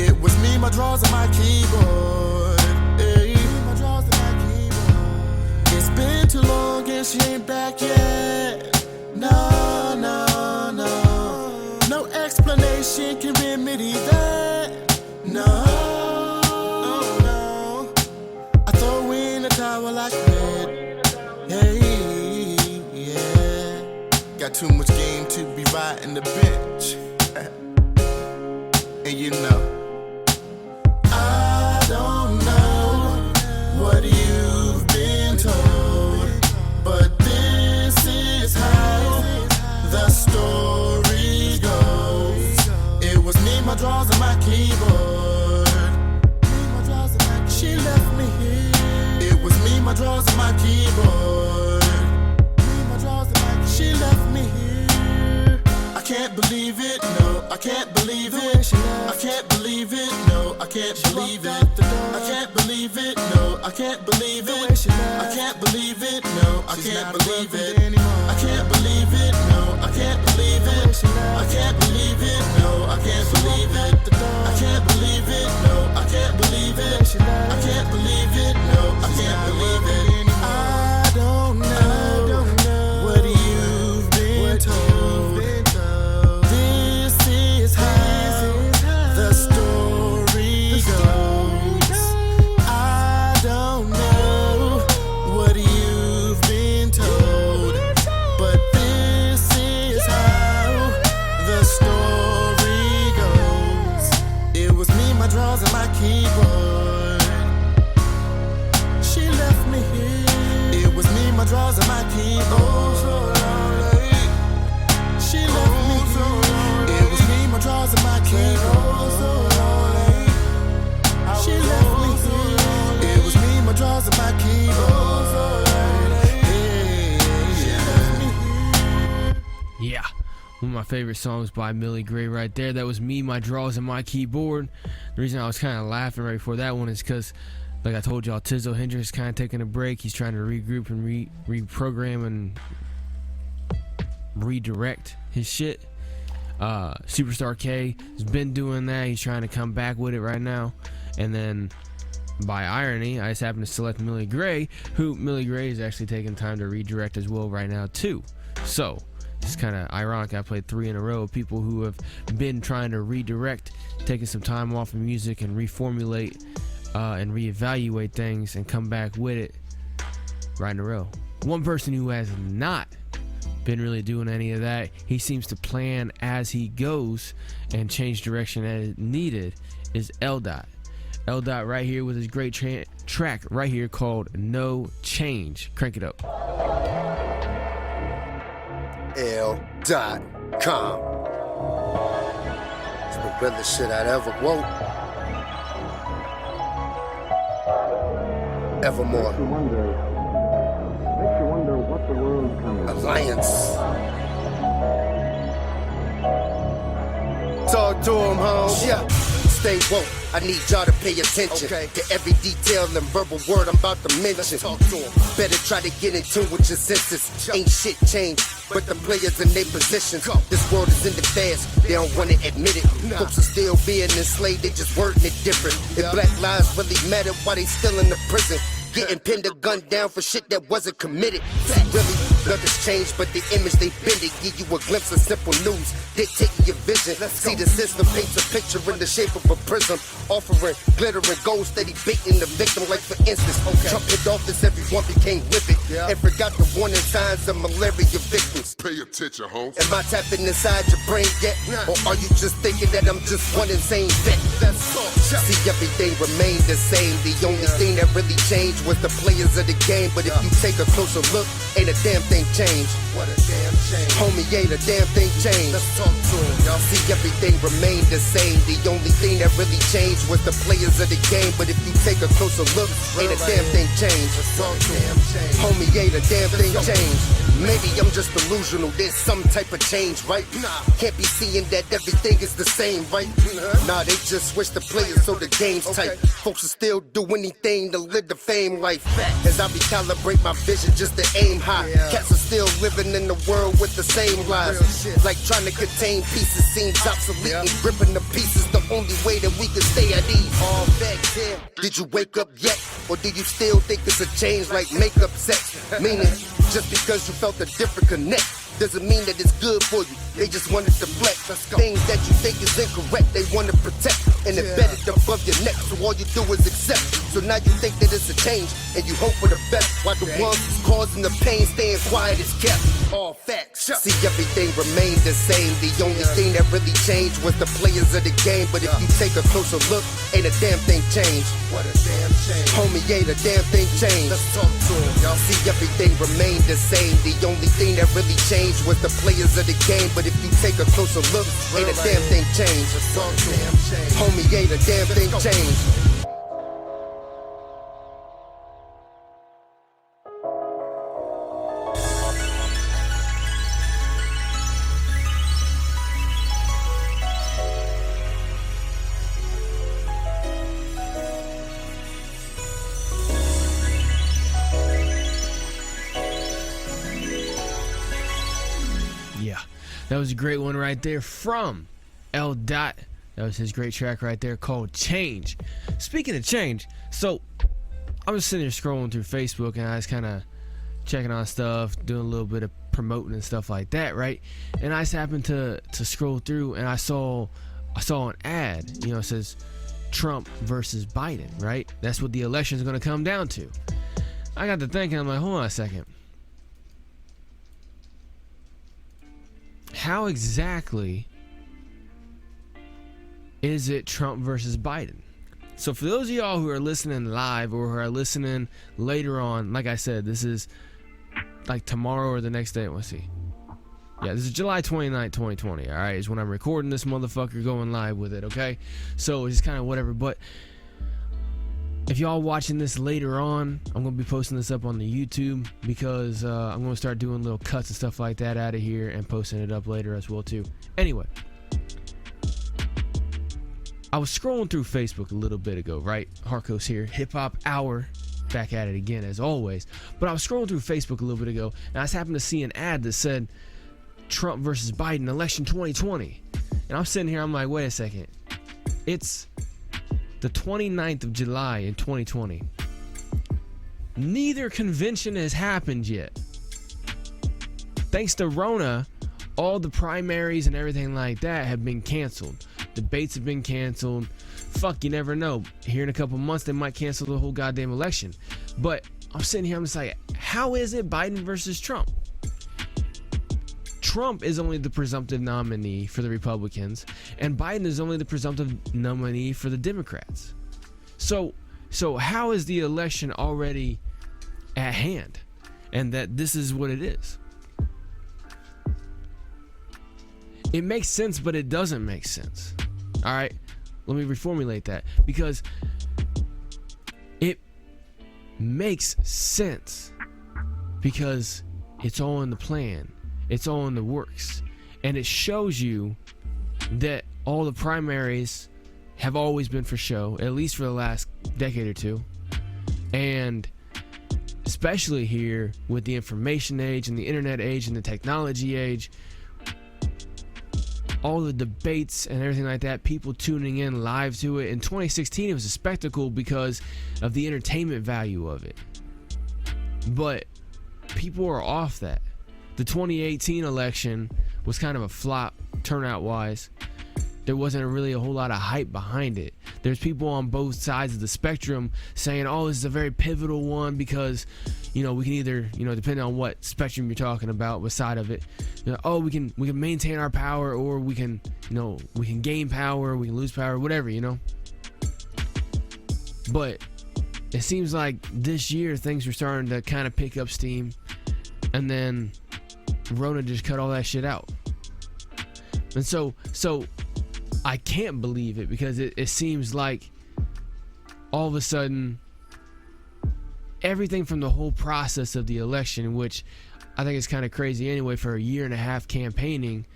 it was me, my drawers, and my keyboard. Hey, it's been too long and she ain't back yet. No, no, no. No explanation can remedy that. No, no. I throw in a towel like that. Hey, yeah. Got too much game to be riding the bench. And you know, I don't know what you've been told, but this is how the story goes. It was me, my drawers, and my keyboard. She left me here. It was me, my drawers, and my keyboard. She left me here. I can't believe it, no, I can't believe it. I can't believe it, no, I can't believe it. I can't believe it, no, I can't believe it. I can't believe it, no, I can't believe it. I can't believe it, no, I can't believe it. I can't believe it, no, I can't believe it. I can't believe it, no, I can't believe it. I can't believe it, no, I can't believe it. I don't know what you've been told. This is how the story goes. I don't know what you've been told, but this is how the story goes. It was me, my drawers, and my keyboard. She left me here. It was me, my drawers, and my keyboard. Yeah, one of my favorite songs by Mili right there. That was Me, My Draws, and My Keyboard. The reason I was kind of laughing right before that one is because, like I told y'all, Tizzle Hendrix kind of taking a break. He's trying to regroup and reprogram and redirect his shit. Superstar K has been doing that. He's trying to come back with it right now. And then, by irony, I just happened to select Mili, who Mili is actually taking time to redirect as well right now too. So it's kind of ironic. I played 3 in a row of people who have been trying to redirect, taking some time off of music and reformulate and reevaluate things and come back with it right in a row. One person who has not been really doing any of that, he seems to plan as he goes and change direction as needed, is L.Dot. L.Dot right here with his great track right here called No Change. Crank it up. L.com. It's the realest shit I'd ever wrote. Evermore. Makes you wonder what the world's coming. Alliance. Talk to him, home. Yeah. Stay woke. I need y'all to pay attention to every detail and verbal word I'm about to mention. Talk to him. Better try to get in tune with your senses. Ain't shit changed, but the players in their positions. This world is in the fast, they don't want to admit it. Folks are still being enslaved, they just wording it different. If black lives really matter, why they still in the prison? Getting pinned or gunned down for shit that wasn't committed. See, really, nothing's changed, but the image they bend it. Give you a glimpse of simple news, dictating your vision. See, the system paints a picture in the shape of a prism, offering glittering gold, steady baiting the victim. Like for instance, Trump hit office, everyone became livid and forgot the warning signs of malaria victims. Pay attention, ho. Am I tapping inside your brain yet? Or are you just thinking that I'm just one insane vet? That's all. See, everything remained the same. The only thing that really changed was the players of the game. But if you take a closer look, ain't a damn thing changed. What a damn change. Homie, ain't a damn thing changed. Let's talk to him, y'all. See, everything remained the same. The only thing that really changed was the players of the game. But if you take a closer look, ain't a damn thing changed. Let's talk to him. Homie, ain't a damn thing changed. Maybe I'm just delusional, there's some type of change, right? Can't be seeing that everything is the same, right? Nah, they just switch the players so the game's tight. Folks will still do anything to live the fame life. As I recalibrate my vision just to aim high. Cats are still living in the world with the same lies. Like trying to contain pieces seems obsolete. And gripping the pieces the only way that we can stay at ease. All back there, did you wake up yet? Or do you still think it's a change like makeup sex? Meaning, just because you felt a different connect doesn't mean that it's good for you. They just want to deflect things that you think is incorrect. They want to protect and embed it above your neck. So all you do is accept. So now you think that it's a change and you hope for the best. While the ones who's causing the pain staying quiet is kept. All facts. See, everything remained the same. The only thing that really changed was the players of the game. But if you take a closer look, ain't a damn thing changed. What a damn change. Homie, ain't a damn thing changed. Let's talk to him, y'all. See, everything remained the same. The only thing that really changed was the players of the game. But if you take a closer look, ain't a damn thing changed. Let's talk to him. Homie, ain't a damn thing changed. That was a great one right there from L.Dot. That was his great track right there called Change. Speaking of change, so I was sitting there scrolling through Facebook and I was kind of checking on stuff, doing a little bit of promoting and stuff like that, right? And I just happened to scroll through and I saw an ad, you know, it says Trump versus Biden, right? That's what the election is going to come down to. I got to thinking, I'm like, hold on a second. How exactly is it Trump versus Biden? So for those of y'all who are listening live or who are listening later on, like I said, this is like tomorrow or the next day. Let's see. Yeah, this is July 29th, 2020. All right, is when I'm recording this motherfucker going live with it, okay? So it's kind of whatever. But if y'all watching this later on, I'm going to be posting this up on the YouTube because I'm going to start doing little cuts and stuff like that out of here and posting it up later as well too. Anyway, I was scrolling through Facebook a little bit ago, right? Harkos here, HipHop Hour, back at it again as always. But I was scrolling through Facebook a little bit ago, and I just happened to see an ad that said Trump versus Biden election 2020. And I'm sitting here, I'm like, wait a second. It's the 29th of July in 2020. Neither convention has happened yet. Thanks to Rona, all the primaries and everything like that have been canceled. Debates have been canceled. Fuck, you never know. Here in a couple months, they might cancel the whole goddamn election. But I'm sitting here, I'm just like, how is it Biden versus Trump? Trump is only the presumptive nominee for the Republicans, and Biden is only the presumptive nominee for the Democrats. So how is the election already at hand? And that this is what it is. It makes sense, but it doesn't make sense. All right, let me reformulate that, because it makes sense because it's all in the plan, it's all in the works, and it shows you that all the primaries have always been for show, at least for the last decade or two, and especially here with the information age and the internet age and the technology age, all the debates and everything like that, people tuning in live to it. In 2016, it was a spectacle because of the entertainment value of it. But people are off that. The 2018 election was kind of a flop turnout-wise. There wasn't really a whole lot of hype behind it. There's people on both sides of the spectrum saying, oh, this is a very pivotal one because, you know, we can either, you know, depending on what spectrum you're talking about, what side of it, you know, oh, we can maintain our power, or we can, you know, we can gain power, we can lose power, whatever, you know. But it seems like this year things were starting to kind of pick up steam, and then Rona just cut all that shit out. And so I can't believe it, because it seems like all of a sudden everything from the whole process of the election, which I think is kind of crazy anyway for a year and a half campaigning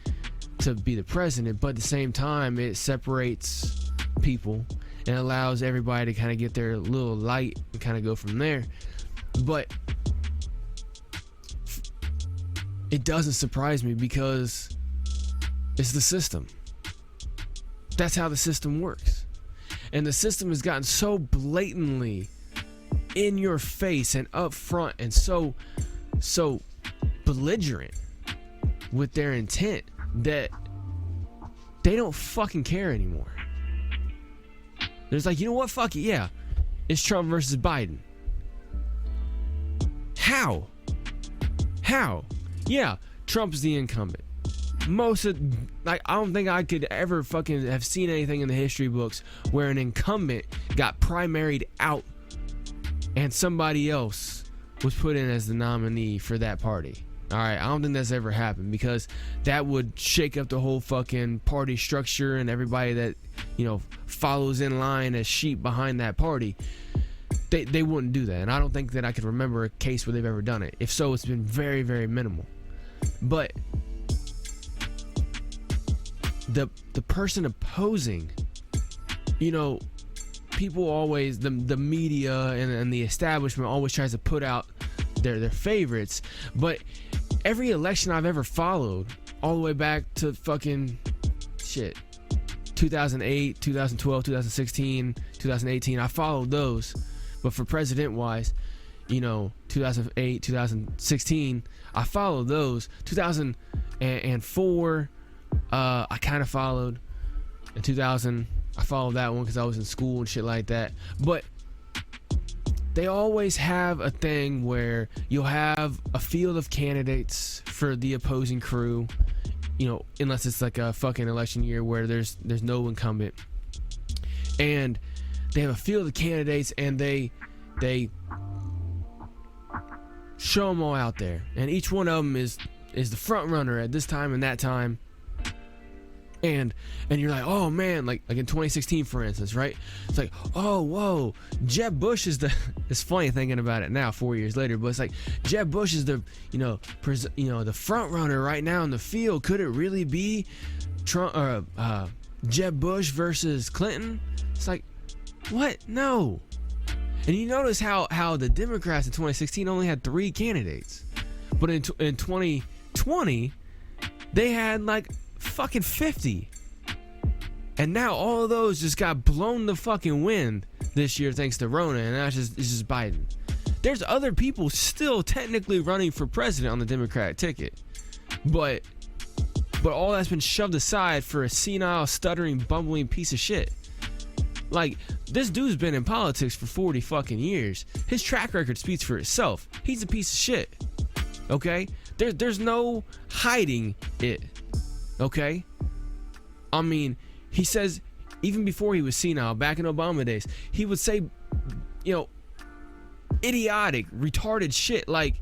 to be the president, but at the same time it separates people and allows everybody to kind of get their little light and kind of go from there. But it doesn't surprise me because it's the system. That's how the system works. And the system has gotten so blatantly in your face and up front and so belligerent with their intent that they don't fucking care anymore. There's like, you know what? Fuck it. Yeah. It's Trump versus Biden. How? Yeah. Trump's the incumbent. I don't think I could ever fucking have seen anything in the history books where an incumbent got primaried out and somebody else was put in as the nominee for that party. All right, I don't think that's ever happened, because that would shake up the whole fucking party structure and everybody that, you know, follows in line as sheep behind that party. They wouldn't do that, and I don't think that I could remember a case where they've ever done it. If so, it's been very, very minimal. But the person opposing, you know, people always, the media and the establishment always tries to put out their favorites, but every election I've ever followed, all the way back to fucking 2008, 2012, 2016, 2018, I followed those. But for president wise, you know, 2008, 2016, I followed those. 2004, I kind of followed. In 2000, I followed that one because I was in school and shit like that. But they always have a thing where you'll have a field of candidates for the opposing crew, you know, unless it's like a fucking election year where there's no incumbent. And they have a field of candidates, and they show them all out there, and each one of them is the front runner at this time and that time. And you're like, oh man, like in 2016, for instance, right? It's like, oh whoa, Jeb Bush is the. It's funny thinking about it now, 4 years later, but it's like Jeb Bush is the, the front runner right now in the field. Could it really be Trump or Jeb Bush versus Clinton? It's like, what? No. And you notice how the Democrats in 2016 only had 3 candidates, but in 2020 they had like fucking 50. And now all of those just got blown the fucking wind this year thanks to Rona, and now it's just Biden. There's other people still technically running for president on the Democratic ticket, but all that's been shoved aside for a senile, stuttering, bumbling piece of shit. Like, this dude's been in politics for 40 fucking years. His track record speaks for itself. He's a piece of shit. Okay? There's no hiding it. Okay? I mean, he says, even before he was senile, back in Obama days, he would say, idiotic, retarded shit like,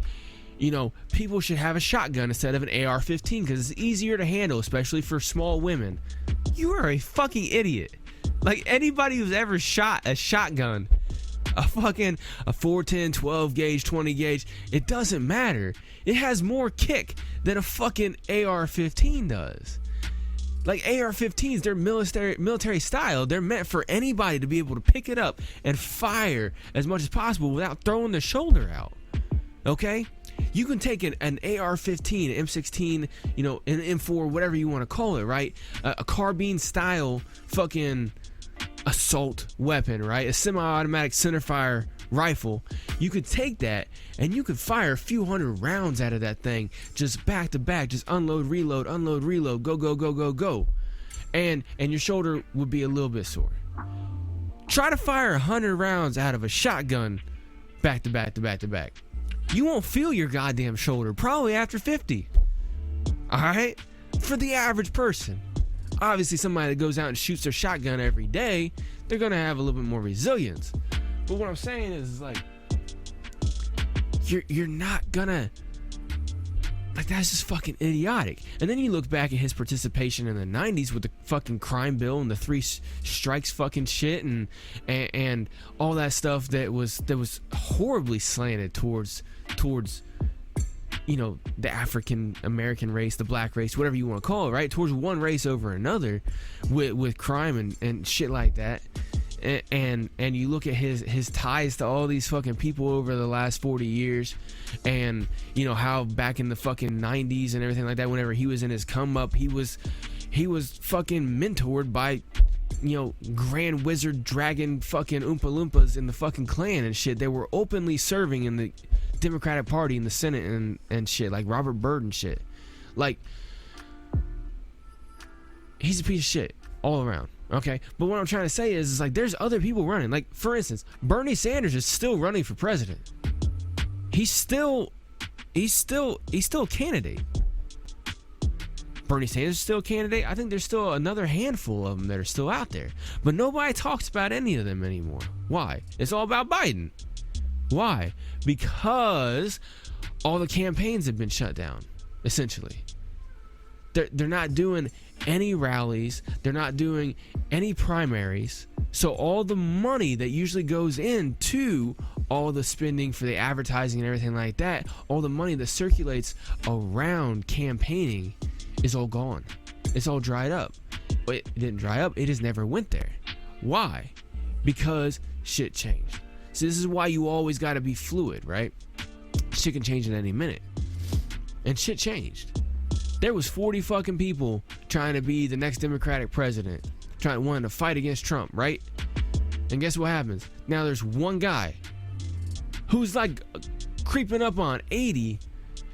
people should have a shotgun instead of an AR-15 because it's easier to handle, especially for small women. You are a fucking idiot. Like, anybody who's ever shot a shotgun, a 410, 12 gauge, 20 gauge, it doesn't matter. It has more kick than a fucking AR-15 does. Like, AR-15s, they're military style. They're meant for anybody to be able to pick it up and fire as much as possible without throwing the shoulder out. Okay? You can take an AR-15, an M16, an M4, whatever you want to call it, right? A carbine style fucking assault weapon, right? A semi-automatic centerfire rifle. You could take that and you could fire a few hundred rounds out of that thing, just back to back, just unload, reload, go, go, go, go, go. And your shoulder would be a little bit sore. Try to fire 100 rounds out of a shotgun back to back to back to back. You won't feel your goddamn shoulder probably after 50. Alright? For the average person. Obviously, somebody that goes out and shoots their shotgun every day, they're gonna have a little bit more resilience. But what I'm saying is like, you're not gonna, like, that's just fucking idiotic. And then you look back at his participation in the 90s with the fucking crime bill and the 3 strikes fucking shit and all that stuff that was horribly slanted towards the African American race, the black race, whatever you want to call it, right? Towards one race over another with crime and shit like that. And you look at his ties to all these fucking people over the last 40 years, and how back in the fucking 90s and everything like that, whenever he was in his come up, he was fucking mentored by Grand Wizard Dragon fucking Oompa Loompas in the fucking Klan and shit. They were openly serving in the Democratic Party in the Senate and shit, like Robert Byrd and shit. Like, he's a piece of shit all around. Okay, but what I'm trying to say is like, there's other people running. Like, for instance, Bernie Sanders is still running for president. He's still a candidate. Bernie Sanders is still a candidate. I think there's still another handful of them that are still out there, but nobody talks about any of them anymore. Why? It's all about Biden. Why? Because all the campaigns have been shut down, essentially. They're not doing any rallies. They're not doing any primaries. So all the money that usually goes into all the spending for the advertising and everything like that, all the money that circulates around campaigning is all gone. It's all dried up. But it didn't dry up. It just never went there. Why? Because shit changed. So this is why you always got to be fluid, right? Shit can change at any minute. And shit changed. There was 40 fucking people trying to be the next Democratic president, wanting to fight against Trump, right? And guess what happens? Now there's one guy who's like creeping up on 80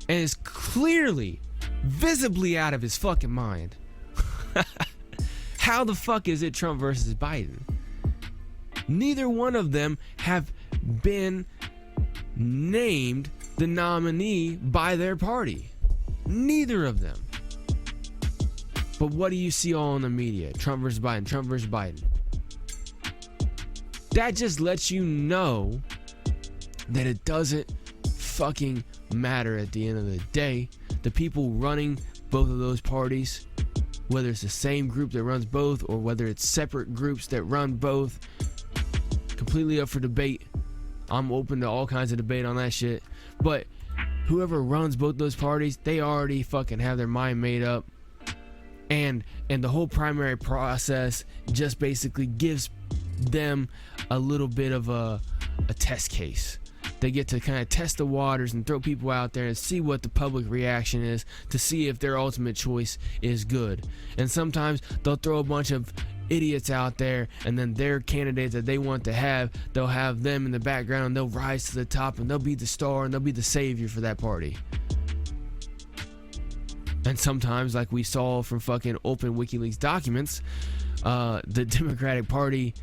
and is clearly, visibly out of his fucking mind. How the fuck is it Trump versus Biden? Neither one of them have been named the nominee by their party. Neither of them. But what do you see all in the media? Trump versus Biden, Trump versus Biden. That just lets you know that it doesn't fucking matter at the end of the day. The people running both of those parties whether it's the same group that runs both or whether it's separate groups that run both. Completely up for debate. I'm open to all kinds of debate on that shit. But whoever runs both those parties, they already fucking have their mind made up. And the whole primary process just basically gives them a little bit of a test case. They get to kind of test the waters and throw people out there and see what the public reaction is to see if their ultimate choice is good. And sometimes they'll throw a bunch of idiots out there, and then their candidates that they want to have, they'll have them in the background, and they'll rise to the top, and they'll be the star, and they'll be the savior for that party. And sometimes, like we saw from fucking open WikiLeaks documents, the Democratic Party,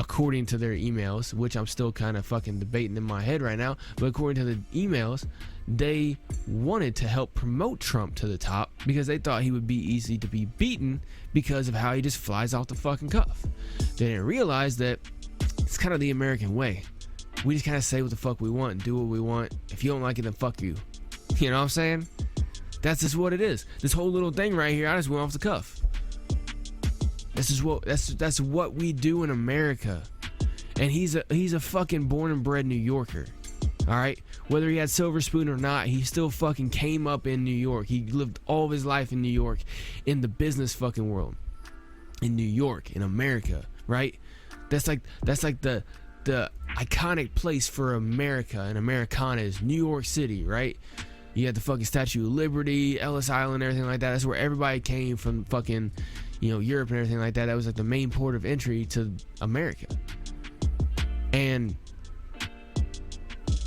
according to their emails, which I'm still kind of fucking debating in my head right now, but according to the emails, they wanted to help promote Trump to the top because they thought he would be easy to be beaten because of how he just flies off the fucking cuff. They didn't realize that it's kind of the American way. We just kind of say what the fuck we want and do what we want. If you don't like it, then fuck you. You know what I'm saying? That's just what it is. This whole little thing right here, I just went off the cuff. That's what we do in America. And he's a fucking born and bred New Yorker. All right, whether he had silver spoon or not, he still fucking came up in New York. He lived all of his life in New York, in the business fucking world, in New York, in America, right? That's like the iconic place for America and Americana is New York City, right? You had the fucking Statue of Liberty, Ellis Island, everything like that. That's where everybody came from, fucking, Europe and everything like that. That was like the main port of entry to America. And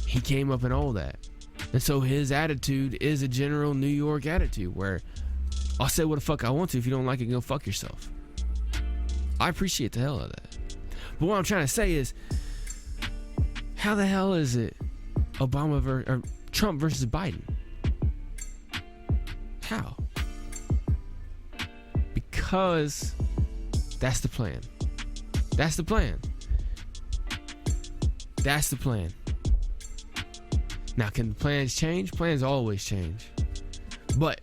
he came up in all that. And so his attitude is a general New York attitude where I'll say what the fuck I want to. If you don't like it, go fuck yourself. I appreciate the hell out of that. But what I'm trying to say is, how the hell is it Trump versus Biden? How? Because that's the plan. That's the plan. That's the plan. Now, can the plans change? Plans always change. But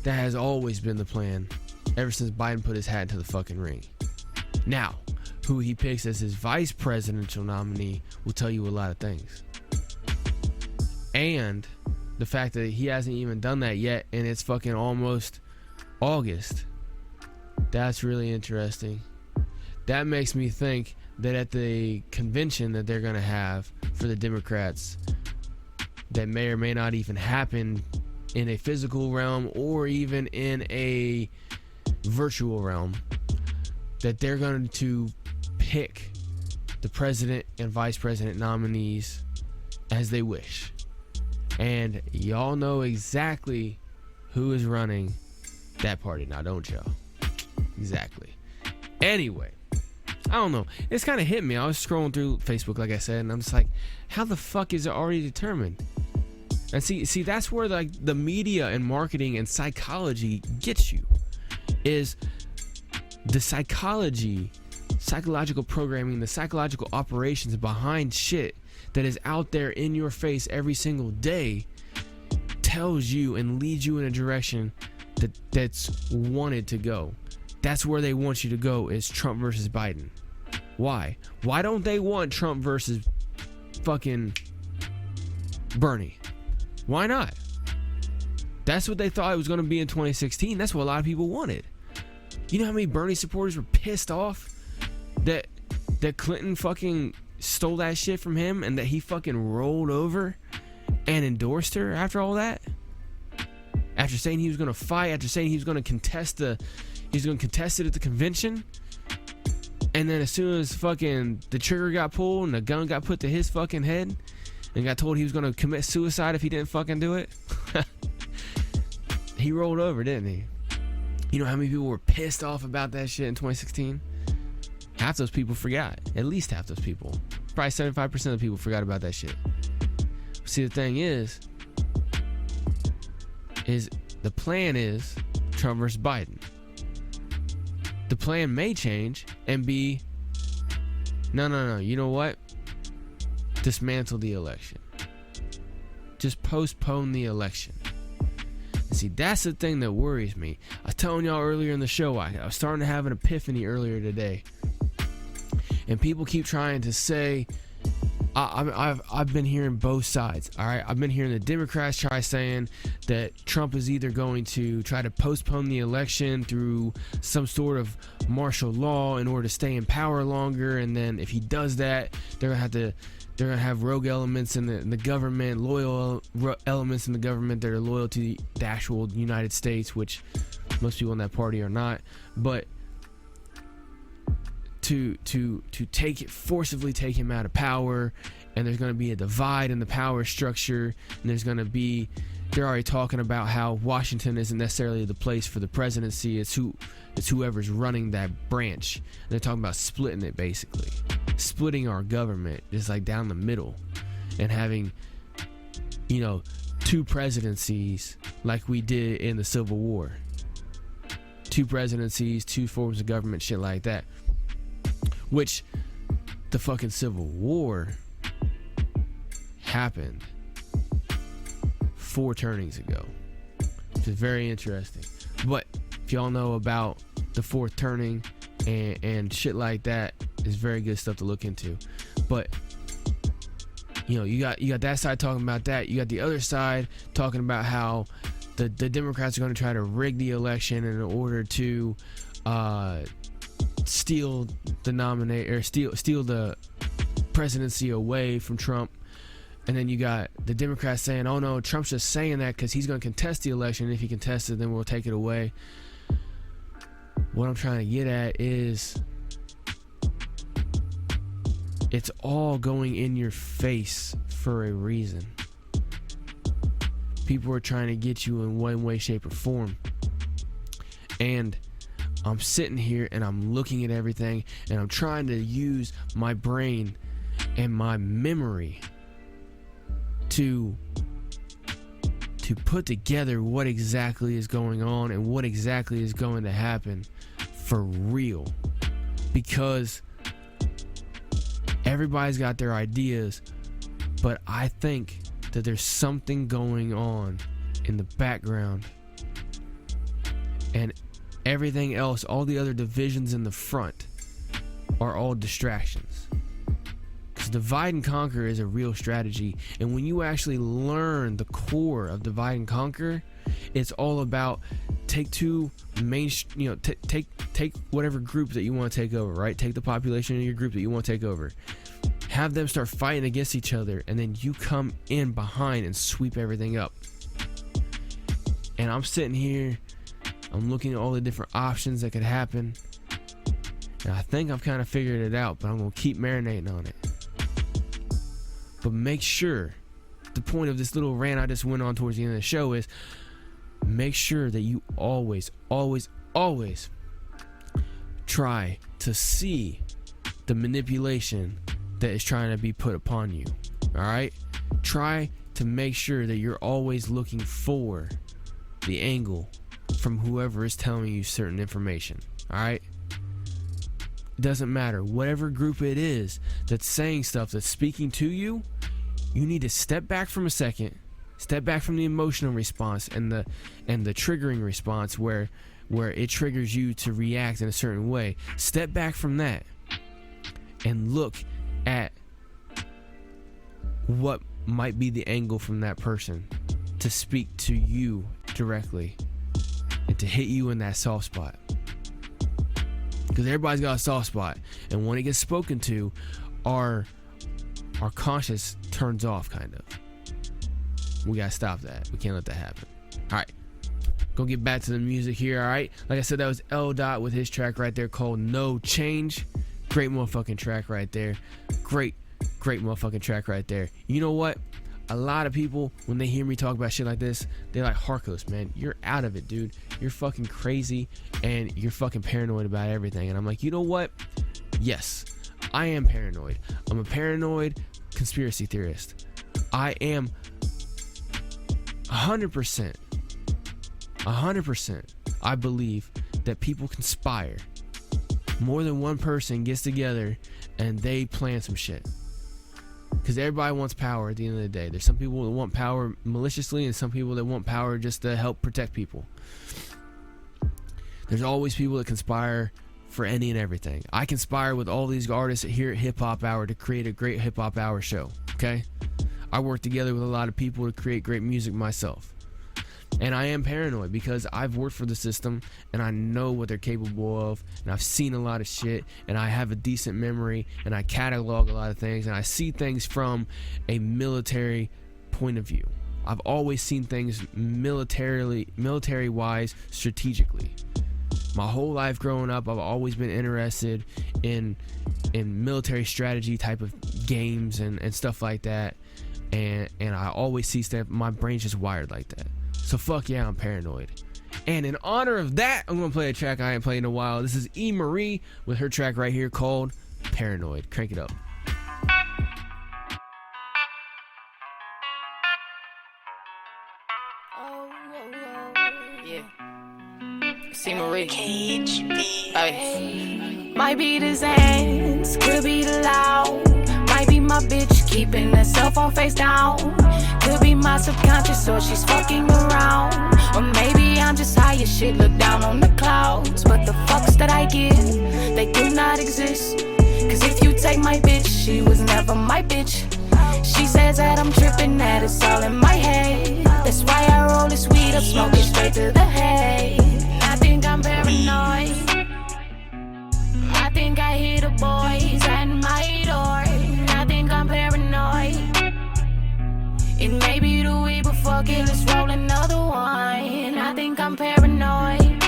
that has always been the plan ever since Biden put his hat into the fucking ring. Now, who he picks as his vice presidential nominee will tell you a lot of things. And the fact that he hasn't even done that yet, and it's fucking almost August. That's really interesting. That makes me think that at the convention that they're going to have for the Democrats, that may or may not even happen in a physical realm or even in a virtual realm, that they're going to pick the president and vice president nominees as they wish. And y'all know exactly who is running that party now, don't y'all? Exactly. Anyway, I don't know. It's kind of hit me. I was scrolling through Facebook, like I said, and I'm just like, how the fuck is it already determined? And see, that's where like the media and marketing and psychology gets you. Is the psychological programming, the psychological operations behind shit that is out there in your face every single day tells you and leads you in a direction that's wanted to go. That's where they want you to go, is Trump versus Biden. Why? Why don't they want Trump versus fucking Bernie? Why not? That's what they thought it was going to be in 2016. That's what a lot of people wanted. You know how many Bernie supporters were pissed off that Clinton fucking stole that shit from him and that he fucking rolled over and endorsed her after all that? After saying he was going to fight, after saying he was going to contest it at the convention, and then as soon as fucking the trigger got pulled and the gun got put to his fucking head and got told he was going to commit suicide if he didn't fucking do it, he rolled over, didn't he? You know how many people were pissed off about that shit in 2016? Half those people forgot. At least half those people. Probably 75% of the people forgot about that shit. See, the thing is the plan is Trump versus Biden. The plan may change and be, no, you know what? Dismantle the election. Just postpone the election. See, that's the thing that worries me. I was telling y'all earlier in the show, I was starting to have an epiphany earlier today. And people keep trying to say, I've been hearing both sides, all right? I've been hearing the Democrats try saying that Trump is either going to try to postpone the election through some sort of martial law in order to stay in power longer, and then if he does that, they're gonna have rogue elements in the government, loyal elements in the government that are loyal to the actual United States, which most people in that party are not, but to forcibly take him out of power, and there's going to be a divide in the power structure, and they're already talking about how Washington isn't necessarily the place for the presidency, it's whoever's running that branch, and they're talking about splitting it, basically splitting our government just like down the middle, and having, you know, 2 presidencies like we did in the Civil War, 2 presidencies, 2 forms of government, shit like that. Which the fucking Civil War happened 4 turnings ago, which is very interesting. But if y'all know about the 4th turning and shit like that, is very good stuff to look into. But you know, you got that side talking about that. You got the other side talking about how the Democrats are going to try to rig the election in order to steal the presidency away from Trump. And then you got the Democrats saying, oh no, Trump's just saying that because he's going to contest the election. If he contests it, then we'll take it away. What I'm trying to get at is, it's all going in your face for a reason. People are trying to get you in one way, shape, or form. And I'm sitting here and I'm looking at everything, and I'm trying to use my brain and my memory to put together what exactly is going on and what exactly is going to happen for real. Because everybody's got their ideas, but I think that there's something going on in the background, and everything else, all the other divisions in the front, are all distractions. Because divide and conquer is a real strategy, and when you actually learn the core of divide and conquer, it's all about take whatever group that you want to take over, right? Take the population of your group that you want to take over, have them start fighting against each other, and then you come in behind and sweep everything up. And I'm sitting here, I'm looking at all the different options that could happen, and I think I've kind of figured it out, but I'm going to keep marinating on it. But make sure, the point of this little rant I just went on towards the end of the show is, make sure that you always try to see the manipulation that is trying to be put upon you. Alright? Try to make sure that you're always looking for the angle from whoever is telling you certain information. Alright? It doesn't matter. Whatever group it is that's saying stuff, that's speaking to you, you need to step back from a second. Step back from the emotional response and the triggering response where it triggers you to react in a certain way. Step back from that and look at what might be the angle from that person to speak to you directly and to hit you in that soft spot. Because everybody's got a soft spot, and when it gets spoken to, our conscience turns off, kind of. We gotta stop that. We can't let that happen. Alright, gonna get back to the music here. Alright, like I said, that was L. Dot with his track right there called No Change. Great motherfucking track right there. Great motherfucking track right there. You know what? A lot of people, when they hear me talk about shit like this, they're like, Harkos, man, you're out of it, dude. You're fucking crazy and you're fucking paranoid about everything. And I'm like, you know what? Yes, I am paranoid. I'm a paranoid conspiracy theorist. I am 100%. I believe that people conspire. More than one person gets together and they plan some shit. Because everybody wants power at the end of the day. There's some people that want power maliciously and some people that want power just to help protect people. There's always people that conspire for any and everything. I conspire with all these artists here at Hip Hop Hour to create a great Hip Hop Hour show, okay? I work together with a lot of people to create great music myself. And I am paranoid because I've worked for the system and I know what they're capable of, and I've seen a lot of shit, and I have a decent memory, and I catalog a lot of things, and I see things from a military point of view. I've always seen things military-wise, strategically. My whole life growing up, I've always been interested in military strategy type of games and stuff like that, and I always see stuff. My brain's just wired like that. So fuck yeah, I'm paranoid. And in honor of that, I'm gonna play a track I ain't played in a while. This is E.Marie with her track right here called Paranoid. Crank it up. E.Marie. Might be the Zans, could be the loud. Might be my bitch keeping her cell phone face down. Could be my subconscious or she's fucking around. Or maybe I'm just high as shit, look down on the clouds. But the fucks that I give, they do not exist. Cause if you take my bitch, she was never my bitch. She says that I'm tripping, that it's all in my head. That's why I roll this weed up, smoke it straight to the head. I think I'm paranoid. I think I hear the boys at my door. I think I'm paranoid. It may be the weed, but fuck it, let's roll another one. I think I'm paranoid.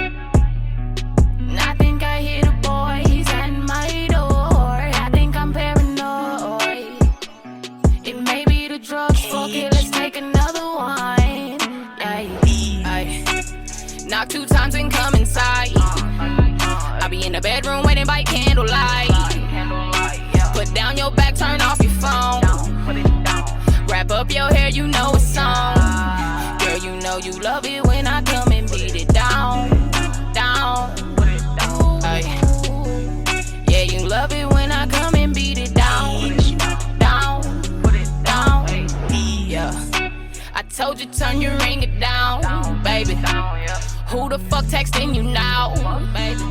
I think I hear the boys at my door. I think I'm paranoid. It may be the drugs, fuck it, let's take another one. Knock 2 times and come inside. I be in the bedroom waiting by candlelight. Put down your back, turn off your phone. Wrap up your hair, you know it's on. Girl, you know you love it when I come and beat it down. Down. Yeah, you love it when I come and beat it down. Down. Down. Yeah. I told you turn your ringer down, baby. Who the fuck texting you now, baby?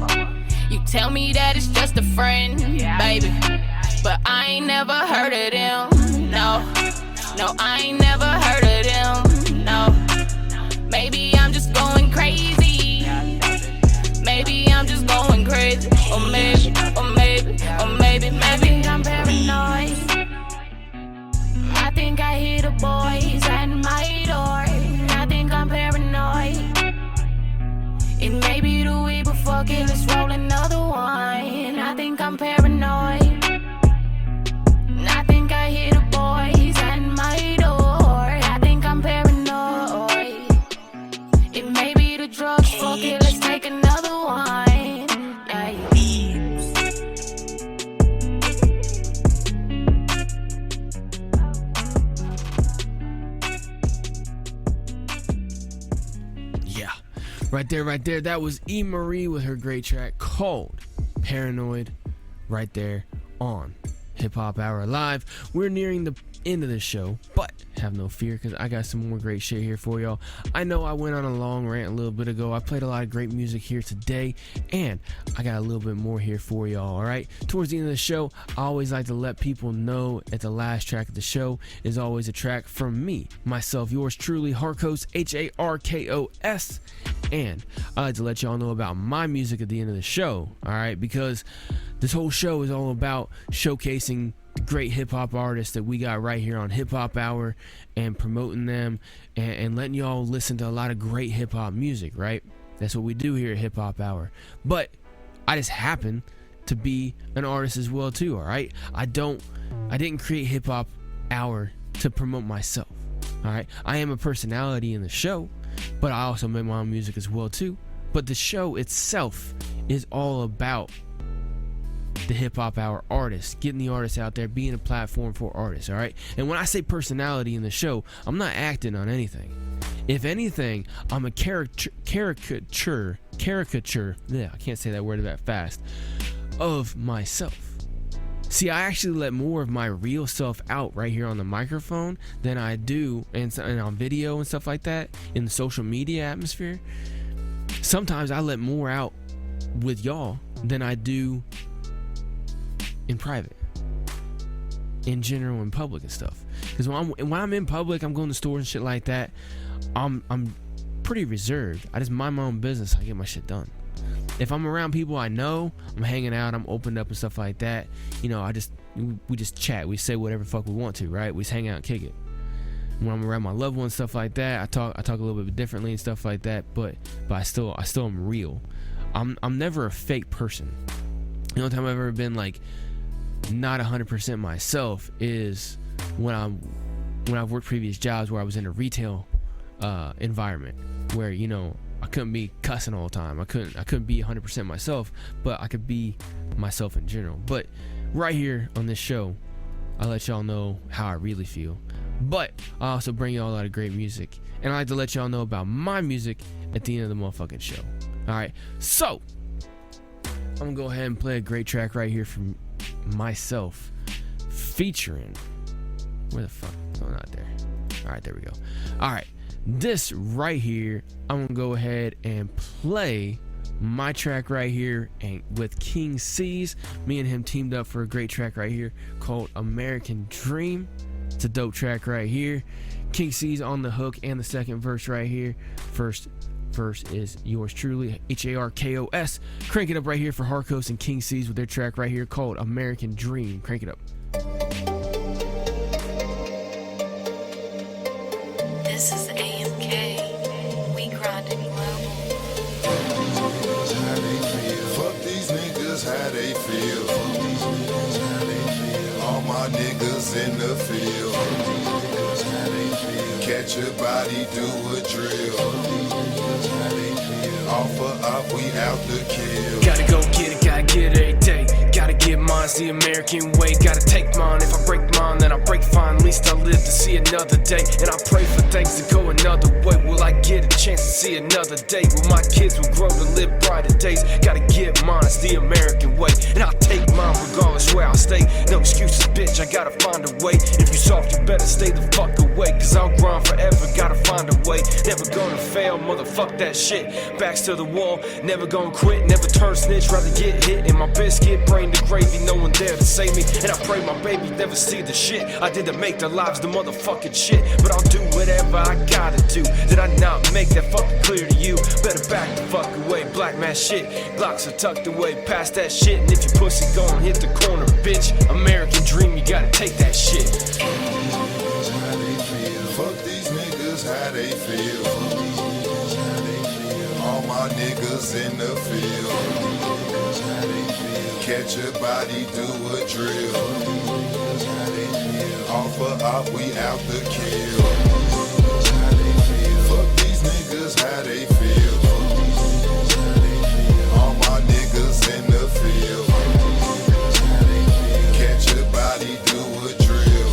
You tell me that it's just a friend, baby. But I ain't never heard of them, no. No, I ain't never heard of them, no. Maybe I'm just going crazy. Maybe I'm just going crazy. Or maybe I'm paranoid. I think I hear the boys at my door. I think I'm paranoid. It may be the weed, but fuck it, let's roll another one. I think I'm paranoid. I think I hear the boys at my door. I think I'm paranoid. It may be the drugs, fuck it, let's take another one. Right there. That was E.Marie with her great track called Paranoid. Right there on Hip Hop Hour Live. We're nearing the end of the show, but have no fear because I got some more great shit here for y'all. I know I went on a long rant a little bit ago. I played a lot of great music here today, and I got a little bit more here for y'all. Alright, towards the end of the show, I always like to let people know that the last track of the show is always a track from me, myself, yours truly, Harkos, Harkos, and I like to let y'all know about my music at the end of the show. Alright, because this whole show is all about showcasing the great hip-hop artists that we got right here on Hip Hop Hour and promoting them and letting y'all listen to a lot of great hip-hop music, right? That's what we do here at Hip Hop Hour. But I just happen to be an artist as well too, alright? I didn't create Hip Hop Hour to promote myself, alright? I am a personality in the show, but I also make my own music as well too. But the show itself is all about the Hip Hop Hour artists, getting the artists out there, being a platform for artists, alright? And when I say personality in the show, I'm not acting on anything. If anything, I'm a caricature, yeah, I can't say that word that fast, of myself. See, I actually let more of my real self out right here on the microphone than I do and on video and stuff like that in the social media atmosphere. Sometimes I let more out with y'all than I do in private, in general, in public and stuff. Because when I'm in public, I'm going to stores and shit like that, I'm pretty reserved. I just mind my own business. I get my shit done. If I'm around people I know, I'm hanging out, I'm opened up and stuff like that, you know, we just chat, we say whatever the fuck we want to, right? We just hang out and kick it. When I'm around my loved ones, stuff like that, I talk a little bit differently and stuff like that, but I still am real. I'm never a fake person. The only time I've ever been like not 100% myself is when I've worked previous jobs where I was in a retail environment where, you know, I couldn't be cussing all the time. I couldn't be 100% myself, but I could be myself in general. But right here on this show, I let y'all know how I really feel. But I also bring y'all a lot of great music, and I like to let y'all know about my music at the end of the motherfucking show. All right, so I'm gonna go ahead and play a great track right here from myself, featuring where the fuck? Oh, not there. All right, there we go. All right. This right here, I'm gonna go ahead and play my track right here, and with K-Saulz. Me and him teamed up for a great track right here called American Dream. It's a dope track right here. K-Saulz on the hook and the second verse right here. First verse is yours truly, Harkos. Crank it up right here for Harkos and K-Saulz with their track right here called American Dream. Crank it up. This is AMK. We grinding global. Fuck these niggas, how they feel. All my niggas in the field. Catch a body, do a drill. Offer up, we out the kill. Gotta go get it every day. Gotta get mine's the American way. Gotta take mine. If I break mine, then I break fine. At least I live to see another day. And I pray for things to go another way. Will I get a chance to see another day? Will my kids will grow to live brighter days? Gotta get mine's the American way. And I'll take mine regardless where I stay. No excuses, bitch, I gotta find a way. If you soft, you better stay the fuck away. Cause I'll grind forever, gotta find a way. Never gonna fail, motherfuck that shit. Backs to the wall, never gonna quit. Never turn snitch, rather get hit in my biscuit. Brain to gravy, no one there to save me. And I pray my baby never see the shit I did to make their lives the motherfucking shit. But I'll do whatever I gotta do. Did I not make that fucking clear to you? Better back the fuck away, black man shit. Glocks are tucked away, past that shit. And if you pussy gon' hit the corner, bitch. American dream, you gotta take that shit. Fuck these niggas, how they feel. All my niggas in the field. Catch a body, do a drill. Offer up, we out the kill. Fuck these niggas, how they feel. All my niggas in the field. Catch a body, do a drill.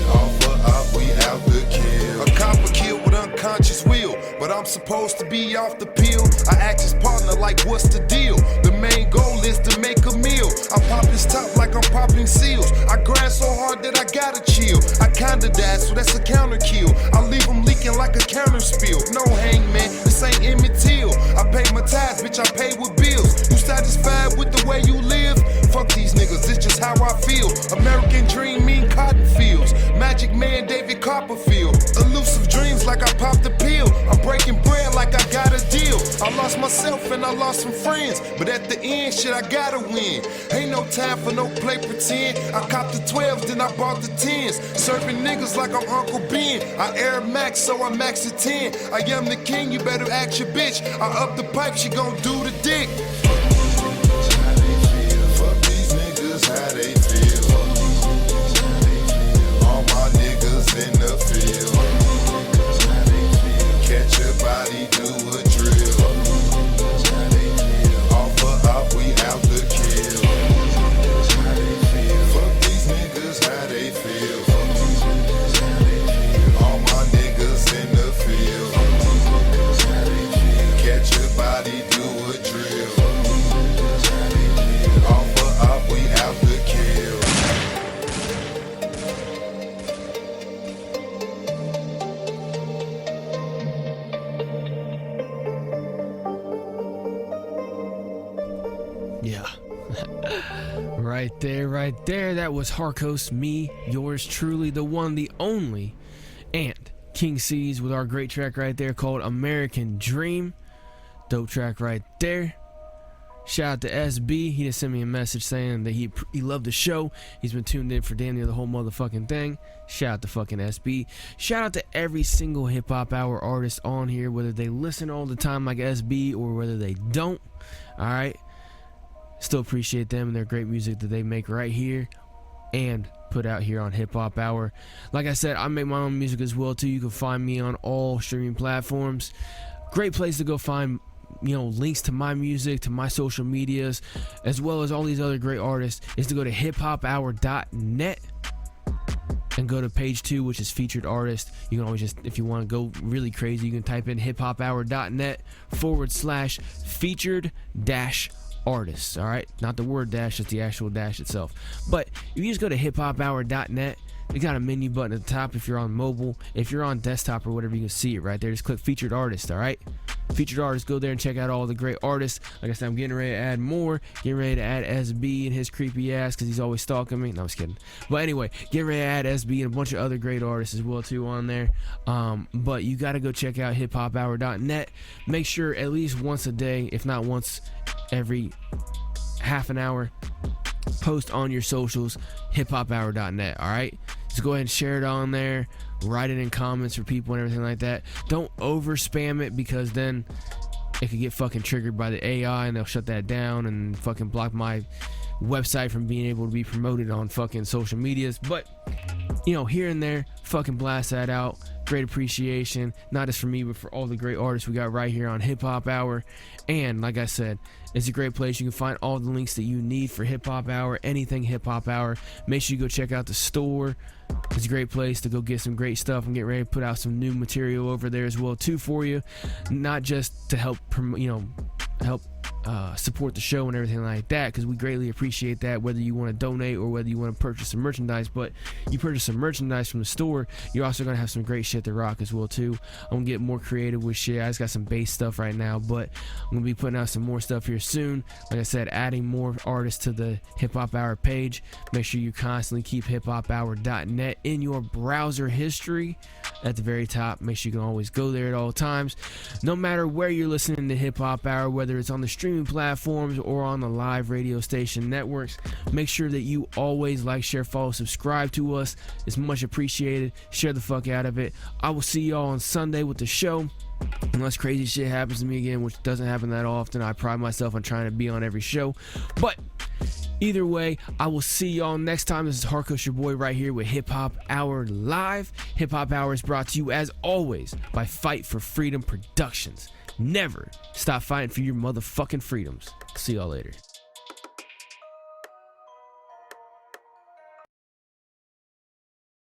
Offer up, we out the kill. A copper killed with unconscious will, but I'm supposed to be off the pill. I act as partner like what's the deal? The main goal is to make a meal. I pop his top like I'm popping seals. I grind so hard that I gotta chill. I kinda died, so that's a counter kill. I leave him leaking like a counter spill. No hangman, this ain't Emmett Till. I pay my tithes, bitch, I pay with bills. You satisfied with the way you live? Fuck these niggas, it's just how I feel. American dream mean cotton fields. Magic man David Copperfield. Elusive dreams like I popped a pill. I'm breaking bread like I got a deal. I lost myself and I lost some friends, but at the end, shit, I gotta win. Ain't no time for no play pretend. I copped the 12s, then I bought the 10s. Serving niggas like I'm Uncle Ben. I air max, so I max at 10. I am the king, you better act your bitch. I up the pipe, she gon' do the dick. Fuck these niggas, how they feel. All my niggas in the field. Catch a body, do a drill. Offer up, we out the kill. Fuck these niggas, how they feel. All my niggas in the field. Catch a body, do a drill. Offer up, we Yeah. Right there. That was Harkos, me, yours truly, the one, the only, and King C's with our great track right there called American Dream. Dope track right there. Shout out to SB. He just sent me a message saying that he loved the show. He's been tuned in for damn near the whole motherfucking thing. Shout out to fucking SB. Shout out to every single Hip Hop Hour artist on here, whether they listen all the time like SB or whether they don't. Alright. Still appreciate them and their great music that they make right here and put out here on Hip Hop Hour. Like I said, I make my own music as well too. You can find me on all streaming platforms. Great place to go find links to my music, to my social medias, as well as all these other great artists, is to go to hiphophour.net and go to page 2, which is featured artist. You can always just, if you want to go really crazy, you can type in hiphophour.net/featured-artists. All right, not the word dash, it's the actual dash itself. But if you just go to hiphophour.net, you got a menu button at the top if you're on mobile. If you're on desktop or whatever, you can see it right there. Just click featured artist. All right, featured artists, go there and check out all the great artists. Like I said, I'm getting ready to add more. Getting ready to add SB and his creepy ass because he's always stalking me. No, I was kidding. But anyway, getting ready to add SB and a bunch of other great artists as well too on there. But you got to go check out hiphophour.net. Make sure at least once a day, if not once every half an hour, post on your socials hiphophour.net. All right, just go ahead and share it on there. Write it in comments for people and everything like that. Don't over spam it because then it could get fucking triggered by the AI and they'll shut that down and fucking block my website from being able to be promoted on fucking social medias. But here and there, fucking blast that out. Great appreciation, not just for me, but for all the great artists we got right here on Hip Hop Hour. And like I said, it's a great place. You can find all the links that you need for Hip Hop Hour, anything Hip Hop Hour. Make sure you go check out the store. It's a great place to go get some great stuff and get ready to put out some new material over there as well too for you. Not just to help help support the show and everything like that, because we greatly appreciate that, whether you want to donate or whether you want to purchase some merchandise. But you purchase some merchandise from the store, you're also going to have some great shit to rock as well too. I'm going to get more creative with shit. I just got some bass stuff right now, but I'm going to be putting out some more stuff here soon. Like I said, adding more artists to the Hip Hop Hour page. Make sure you constantly keep hiphophour.net in your browser history at the very top. Make sure you can always go there at all times, no matter where you're listening to Hip Hop Hour, whether it's on the streaming platforms or on the live radio station networks. Make sure that you always like, share, follow, subscribe to us. It's much appreciated. Share the fuck out of it. I will see y'all on Sunday with the show, unless crazy shit happens to me again, which doesn't happen that often. I pride myself on trying to be on every show. But either way, I will see y'all next time. This is Harkos, your boy, right here with Hip Hop Hour Live. Hip Hop Hour is brought to you, as always, by Fight for Freedom Productions. Never stop fighting for your motherfucking freedoms. See y'all later.